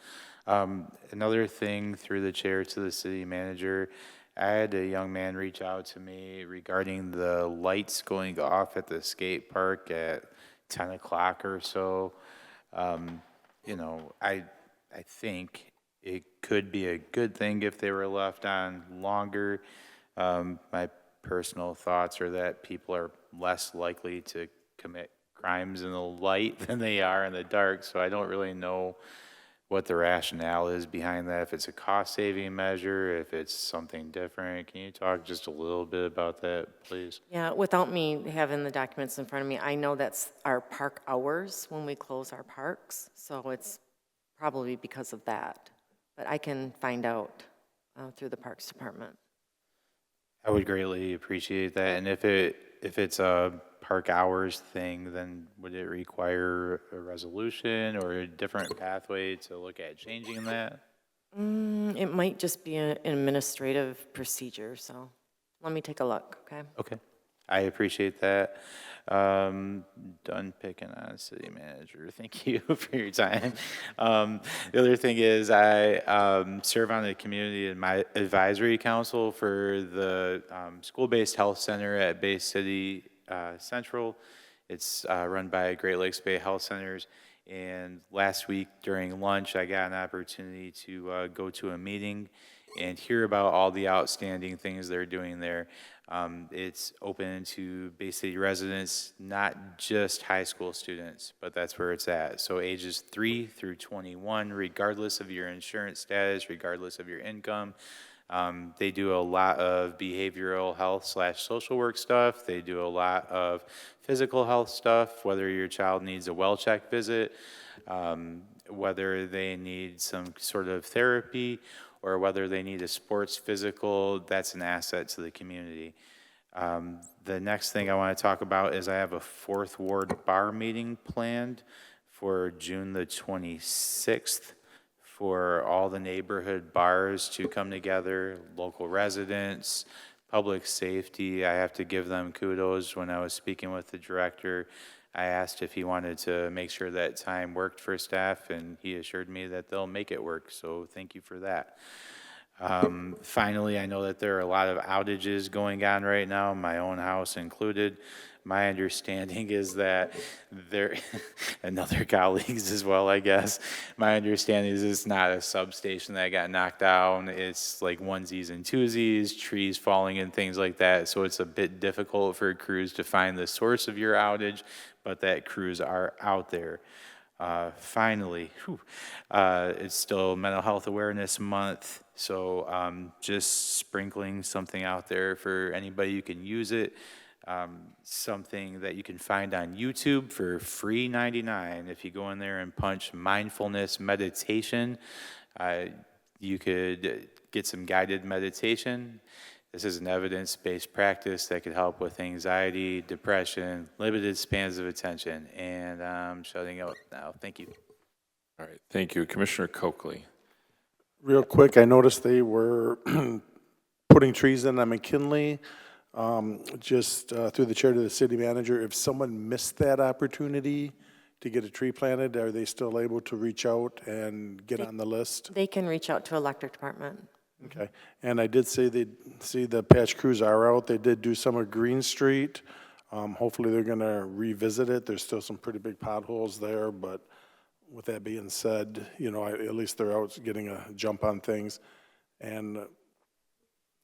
Another thing through the chair to the city manager, I had a young man reach out to me regarding the lights going off at the skate park at 10 o'clock or so. You know, I think it could be a good thing if they were left on longer. My personal thoughts are that people are less likely to commit crimes in the light than they are in the dark, so I don't really know what the rationale is behind that, if it's a cost-saving measure, if it's something different. Can you talk just a little bit about that, please? Yeah, without me having the documents in front of me, I know that's our park hours when we close our parks, so it's probably because of that. But I can find out through the Parks Department. I would greatly appreciate that, and if it's a park hours thing, then would it require a resolution or a different pathway to look at changing that? It might just be an administrative procedure, so let me take a look, okay? Okay, I appreciate that. Done picking on city manager. Thank you for your time. The other thing is I serve on the community advisory council for the school-based health center at Bay City Central. It's run by Great Lakes Bay Health Centers. And last week during lunch, I got an opportunity to go to a meeting and hear about all the outstanding things they're doing there. It's open to Bay City residents, not just high school students, but that's where it's at. So ages 3 through 21, regardless of your insurance status, regardless of your income. They do a lot of behavioral health / social work stuff. They do a lot of physical health stuff, whether your child needs a well check visit, whether they need some sort of therapy, or whether they need a sports physical. That's an asset to the community. The next thing I want to talk about is I have a 4th Ward bar meeting planned for June the 26th. For all the neighborhood bars to come together, local residents, public safety. I have to give them kudos. When I was speaking with the director, I asked if he wanted to make sure that time worked for staff, and he assured me that they'll make it work, so thank you for that. Finally, I know that there are a lot of outages going on right now, my own house included. My understanding is that there, and other colleagues as well, I guess. My understanding is it's not a substation that got knocked down. It's like onesies and twosies, trees falling and things like that. So it's a bit difficult for crews to find the source of your outage, but that crews are out there. Finally, it's still Mental Health Awareness Month. So just sprinkling something out there for anybody who can use it. Something that you can find on YouTube for free 99. If you go in there and punch mindfulness meditation, you could get some guided meditation. This is an evidence-based practice that could help with anxiety, depression, limited spans of attention. And I'm shutting up now. Thank you. All right, thank you. Commissioner Coakley. Real quick, I noticed they were putting trees in on McKinley. Just through the chair to the city manager, if someone missed that opportunity to get a tree planted, are they still able to reach out and get on the list? They can reach out to electric department. Okay, and I did say see the patch crews are out. They did do some of Green Street. Hopefully they're gonna revisit it. There's still some pretty big potholes there, but with that being said, you know, at least they're out getting a jump on things. And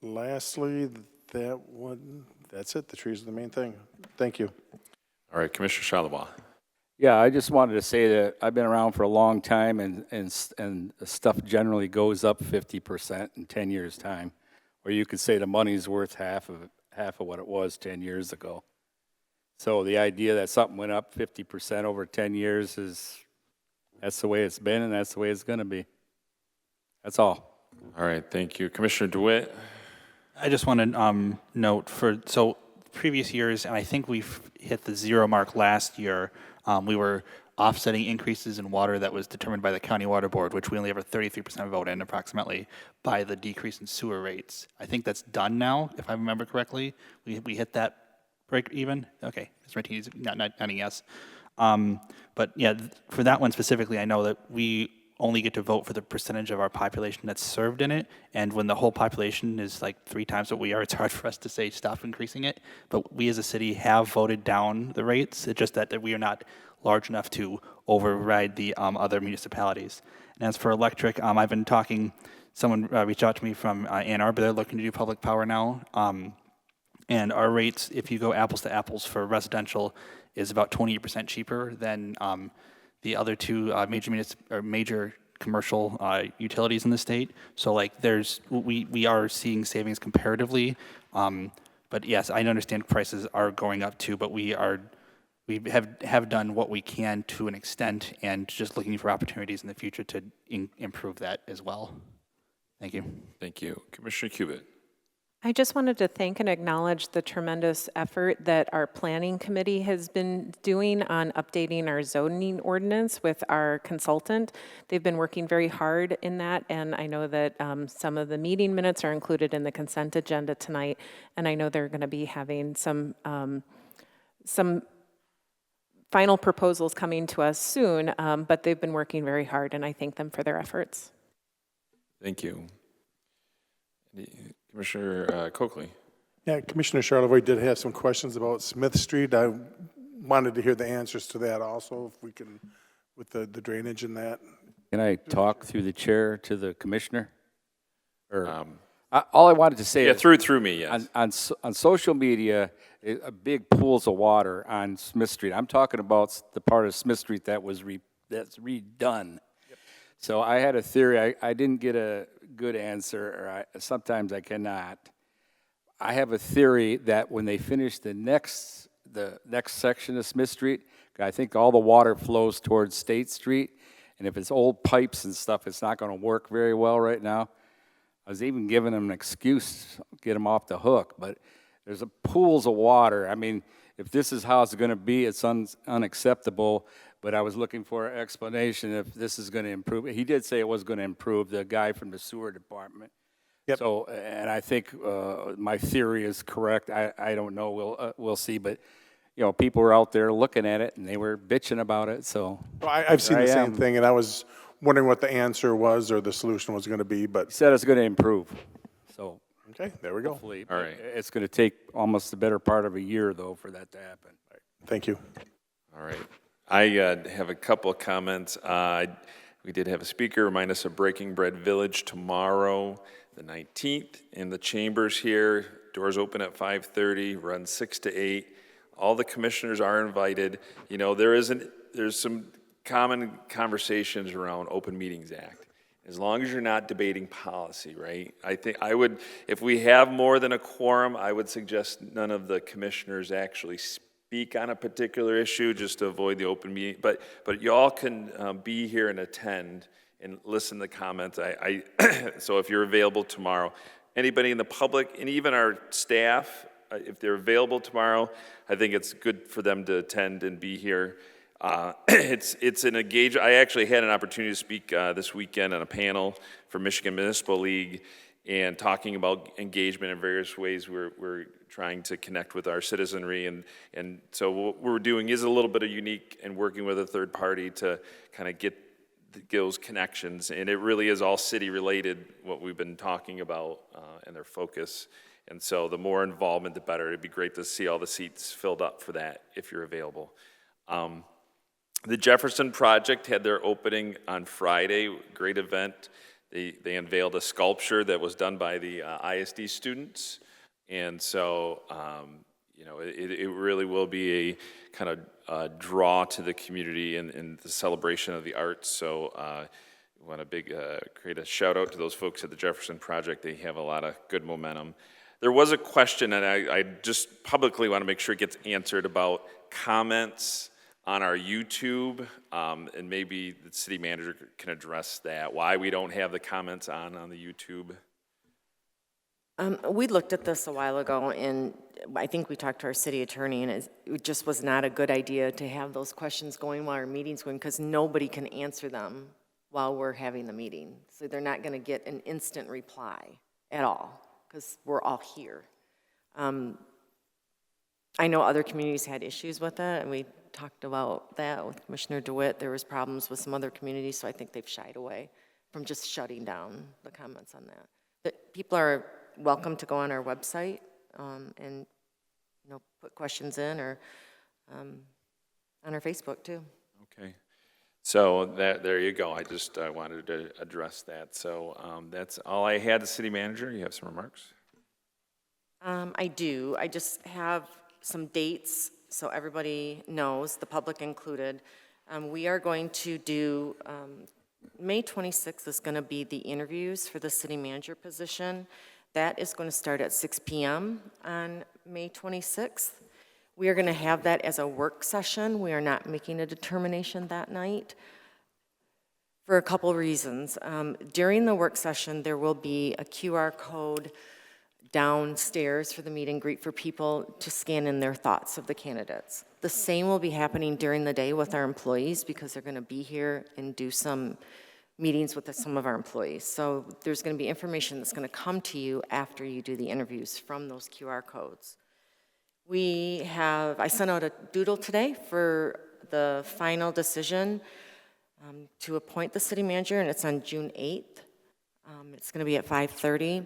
lastly, that's it. The trees are the main thing. Thank you. All right, Commissioner Shalabaw. Yeah, I just wanted to say that I've been around for a long time, and stuff generally goes up 50% in 10 years' time, or you could say the money's worth half of what it was 10 years ago. So the idea that something went up 50% over 10 years that's the way it's been, and that's the way it's going to be. That's all. All right, thank you. Commissioner DeWitt. I just want to note so previous years, and I think we've hit the 0 mark last year, we were offsetting increases in water that was determined by the County Water Board, which we only have a 33% vote in approximately, by the decrease in sewer rates. I think that's done now, if I remember correctly. We hit that break even? Okay, Ms. Martinez, not a yes. But But yeah, for that one specifically, I know that we only get to vote for the percentage of our population that's served in it. And when the whole population is like 3 times what we are, it's hard for us to say stop increasing it. But we as a city have voted down the rates. It's just that we are not large enough to override the other municipalities. And as for electric, I've been talking, someone reached out to me from Ann Arbor. They're looking to do public power now. And our rates, if you go apples to apples for residential, is about 28% cheaper than the other 2 major commercial utilities in the state. So like we are seeing savings comparatively. But yes, I understand prices are going up too, but we have done what we can to an extent, and just looking for opportunities in the future to improve that as well. Thank you. Thank you. Commissioner Cubit. I just wanted to thank and acknowledge the tremendous effort that our planning committee has been doing on updating our zoning ordinance with our consultant. They've been working very hard in that, and I know that some of the meeting minutes are included in the consent agenda tonight, and I know they're going to be having some final proposals coming to us soon, but they've been working very hard, and I thank them for their efforts. Thank you. Commissioner Coakley. Yeah, Commissioner Charlevoix did have some questions about Smith Street. I wanted to hear the answers to that also, if we can, with the drainage and that. Can I talk through the chair to the commissioner? Or all I wanted to say is through me, yes. On social media, a big pools of water on Smith Street. I'm talking about the part of Smith Street that's redone. So I had a theory. I didn't get a good answer, or sometimes I cannot. I have a theory that when they finish the next section of Smith Street, I think all the water flows towards State Street, and if it's old pipes and stuff, it's not going to work very well right now. I was even giving them an excuse, get them off the hook, but there's pools of water. I mean, if this is how it's going to be, it's unacceptable. But I was looking for an explanation if this is going to improve. He did say it was going to improve, the guy from the sewer department. Yep. So, and I think my theory is correct. I don't know. We'll see. But you know, people were out there looking at it and they were bitching about it. So well, I've seen the same thing, and I was wondering what the answer was or the solution was going to be. But he said it's going to improve. So okay, there we go. Hopefully, all right. It's going to take almost the better part of a year though for that to happen. Right. Thank you. All right. I have a couple of comments. We did have a speaker remind us of Breaking Bread Village tomorrow, the 19th, in the chambers here. Doors open at 5:30, run 6 to 8. All the commissioners are invited. You know, there's some common conversations around Open Meetings Act. As long as you're not debating policy, right? I think if we have more than a quorum, I would suggest none of the commissioners actually speak on a particular issue just to avoid the open meeting. But you all can be here and attend and listen to comments. So if you're available tomorrow, anybody in the public and even our staff, if they're available tomorrow, I think it's good for them to attend and be here. It's an engagement. I actually had an opportunity to speak this weekend on a panel for Michigan Municipal League and talking about engagement in various ways. We're trying to connect with our citizenry, and so what we're doing is a little bit of unique and working with a third party to kind of get those connections, and it really is all city related, what we've been talking about and their focus. And so the more involvement, the better. It'd be great to see all the seats filled up for that if you're available. The Jefferson Project had their opening on Friday, great event. They unveiled a sculpture that was done by the ISD students. And so, you know, it really will be a kind of draw to the community and the celebration of the arts. So we want to create a shout out to those folks at the Jefferson Project. They have a lot of good momentum. There was a question, and I just publicly want to make sure it gets answered, about comments on our YouTube, and maybe the city manager can address that, why we don't have the comments on the YouTube. We looked at this a while ago, and I think we talked to our city attorney, and it just was not a good idea to have those questions going while our meeting's going, because nobody can answer them while we're having the meeting. So they're not going to get an instant reply at all, because we're all here. I know other communities had issues with that, and we talked about that with Commissioner DeWitt. There was problems with some other communities, so I think they've shied away from just shutting down the comments on that. But people are welcome to go on our website and, you know, put questions in, or on our Facebook too. Okay. So there you go. I just wanted to address that. So that's all I had. The city manager, you have some remarks? I do. I just have some dates so everybody knows, the public included. We are going to do, May 26th is going to be the interviews for the city manager position. That is going to start at 6 p.m. on May 26th. We are going to have that as a work session. We are not making a determination that night for a couple reasons. During the work session, there will be a QR code downstairs for the meet and greet for people to scan in their thoughts of the candidates. The same will be happening during the day with our employees, because they're going to be here and do some meetings with some of our employees. So there's going to be information that's going to come to you after you do the interviews from those QR codes. I sent out a doodle today for the final decision to appoint the city manager, and it's on June 8th. It's going to be at 5:30.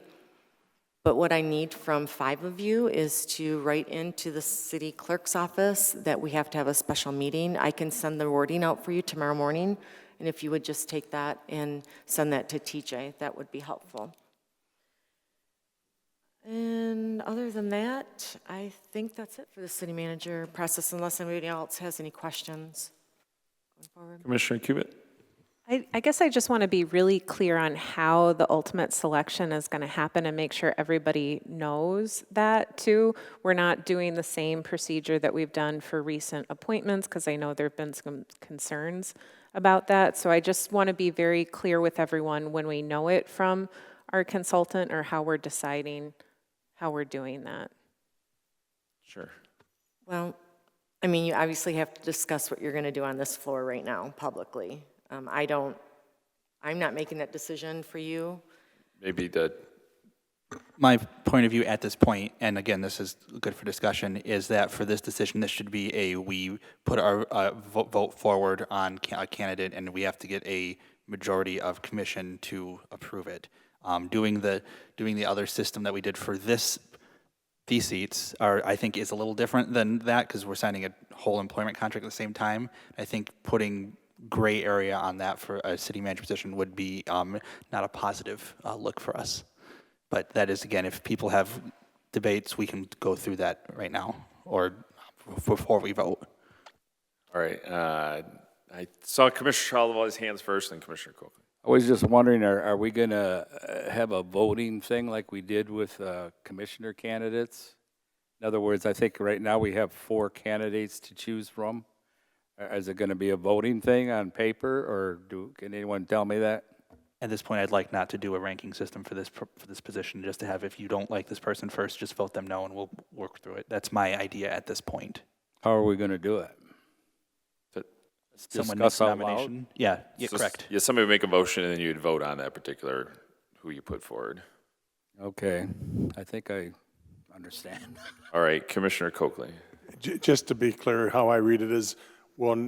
But what I need from 5 of you is to write into the city clerk's office that we have to have a special meeting. I can send the wording out for you tomorrow morning, and if you would just take that and send that to TJ, that would be helpful. And other than that, I think that's it for the city manager process, unless anybody else has any questions going forward. Commissioner Cubit? I guess I just want to be really clear on how the ultimate selection is going to happen and make sure everybody knows that too. We're not doing the same procedure that we've done for recent appointments, because I know there have been some concerns about that. So I just want to be very clear with everyone when we know it from our consultant, or how we're deciding how we're doing that. Sure. Well, I mean, you obviously have to discuss what you're going to do on this floor right now, publicly. I'm not making that decision for you. Maybe My point of view at this point, and again, this is good for discussion, is that for this decision, this should be we put our vote forward on a candidate, and we have to get a majority of commission to approve it. Doing the other system that we did for these seats I think is a little different than that, because we're signing a whole employment contract at the same time. I think putting gray area on that for a city manager position would be not a positive look for us. But that is, again, if people have debates, we can go through that right now, or before we vote. All right. I saw Commissioner Charlevoix's hands first, and Commissioner Coakley. I was just wondering, are we going to have a voting thing like we did with commissioner candidates? In other words, I think right now we have 4 candidates to choose from. Is it going to be a voting thing on paper, or can anyone tell me that? At this point, I'd like not to do a ranking system for this position, just to have, if you don't like this person first, just vote them no, and we'll work through it. That's my idea at this point. How are we going to do it? Someone Discuss makes a out nomination. loud? Yeah, So correct. Yeah, somebody would make a motion, and then you'd vote on that particular who you put forward. Okay, I think I understand. All right, Commissioner Coakley. Just to be clear, how I read it is,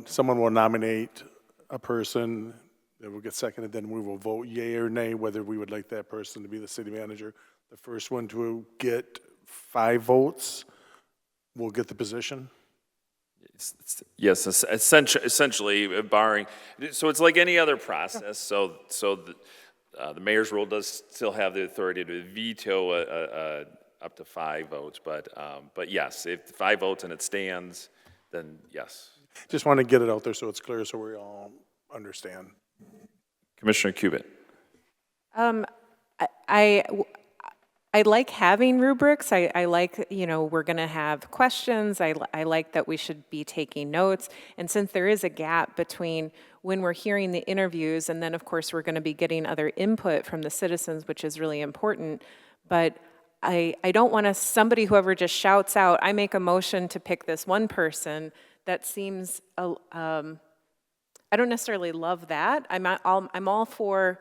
someone will nominate a person that will get seconded, then we will vote yea or nay whether we would like that person to be the city manager. The first one to get 5 votes will get the position. Yes, essentially, barring, so it's like any other process. So the mayor's rule does still have the authority to veto up to 5 votes, but yes, if 5 votes and it stands, then yes. Just want to get it out there so it's clear, so we all understand. Commissioner Cubit. I like having rubrics. I like, we're going to have questions. I like that we should be taking notes. And since there is a gap between when we're hearing the interviews, and then of course we're going to be getting other input from the citizens, which is really important. But I don't want whoever just shouts out, I make a motion to pick this one person. That seems, I don't necessarily love that. I'm all for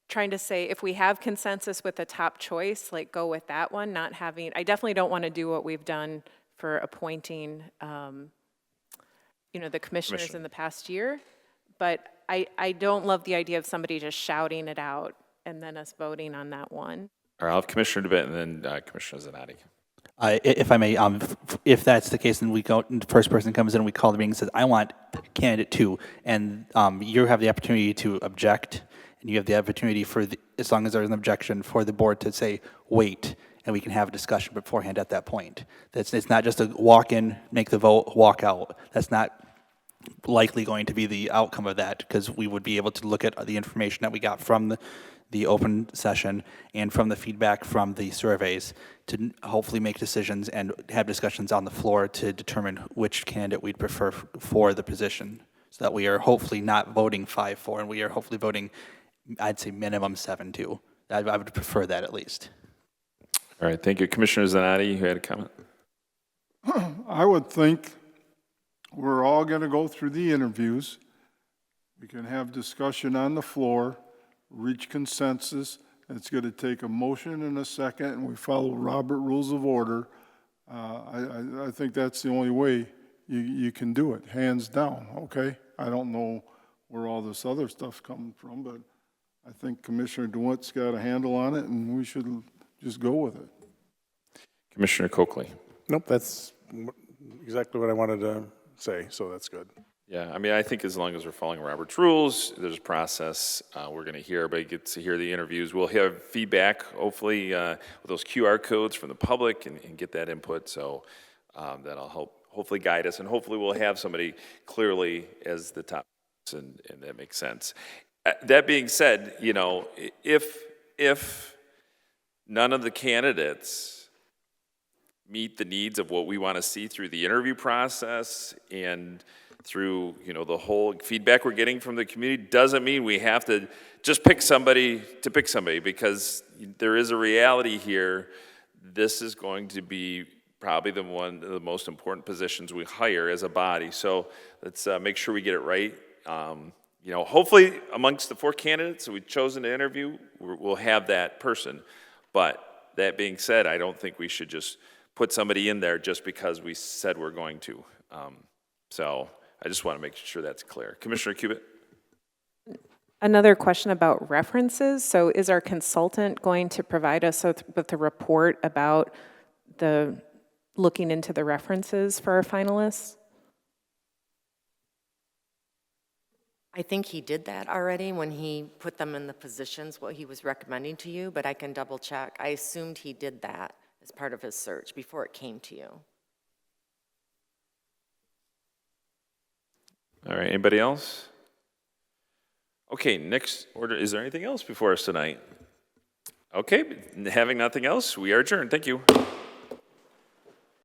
trying to say, if we have consensus with the top choice, like go with that one, I definitely don't want to do what we've done for appointing the commissioners in the past year. But I don't love the idea of somebody just shouting it out and then us voting on that one. All right, I'll have Commissioner DeBitt and then Commissioner Zanotti. If I may, if that's the case, then we go, the first person comes in, we call the meeting and says, I want candidate 2, and you have the opportunity to object, and you have the opportunity for, as long as there's an objection, for the board to say, wait, and we can have a discussion beforehand at that point. It's not just a walk in, make the vote, walk out. That's not likely going to be the outcome of that, because we would be able to look at the information that we got from the open session and from the feedback from the surveys to hopefully make decisions and have discussions on the floor to determine which candidate we'd prefer for the position, so that we are hopefully not voting 5-4, and we are hopefully voting, I'd say minimum 7-2. I would prefer that at least. All right, thank you. Commissioner Zanotti, you had a comment? I would think we're all going to go through the interviews. We can have discussion on the floor, reach consensus, and it's going to take a motion and a second, and we follow Robert Rules of Order. I think that's the only way you can do it, hands down, okay? I don't know where all this other stuff's coming from, but I think Commissioner DeWitt's got a handle on it, and we should just go with it. Commissioner Coakley. Nope, that's exactly what I wanted to say, so that's good. Yeah, I mean, I think as long as we're following Robert's rules, there's a process. We're going to hear, everybody gets to hear the interviews. We'll have feedback, hopefully, with those QR codes from the public and get that input. So that'll help, hopefully guide us. And hopefully we'll have somebody clearly as the top, and that makes sense. That being said, if none of the candidates meet the needs of what we want to see through the interview process and through, the whole feedback we're getting from the community, doesn't mean we have to just pick somebody, because there is a reality here. This is going to be probably one of the most important positions we hire as a body. So let's make sure we get it right. Hopefully amongst the 4 candidates that we've chosen to interview, we'll have that person. But that being said, I don't think we should just put somebody in there just because we said we're going to. So I just want to make sure that's clear. Commissioner Cubitt? Another question about references. So is our consultant going to provide us with a report about looking into the references for our finalists? I think he did that already when he put them in the positions, what he was recommending to you, but I can double check. I assumed he did that as part of his search before it came to you. All right, anybody else? Okay, next order. Is there anything else before us tonight? Okay, having nothing else, we are adjourned. Thank you.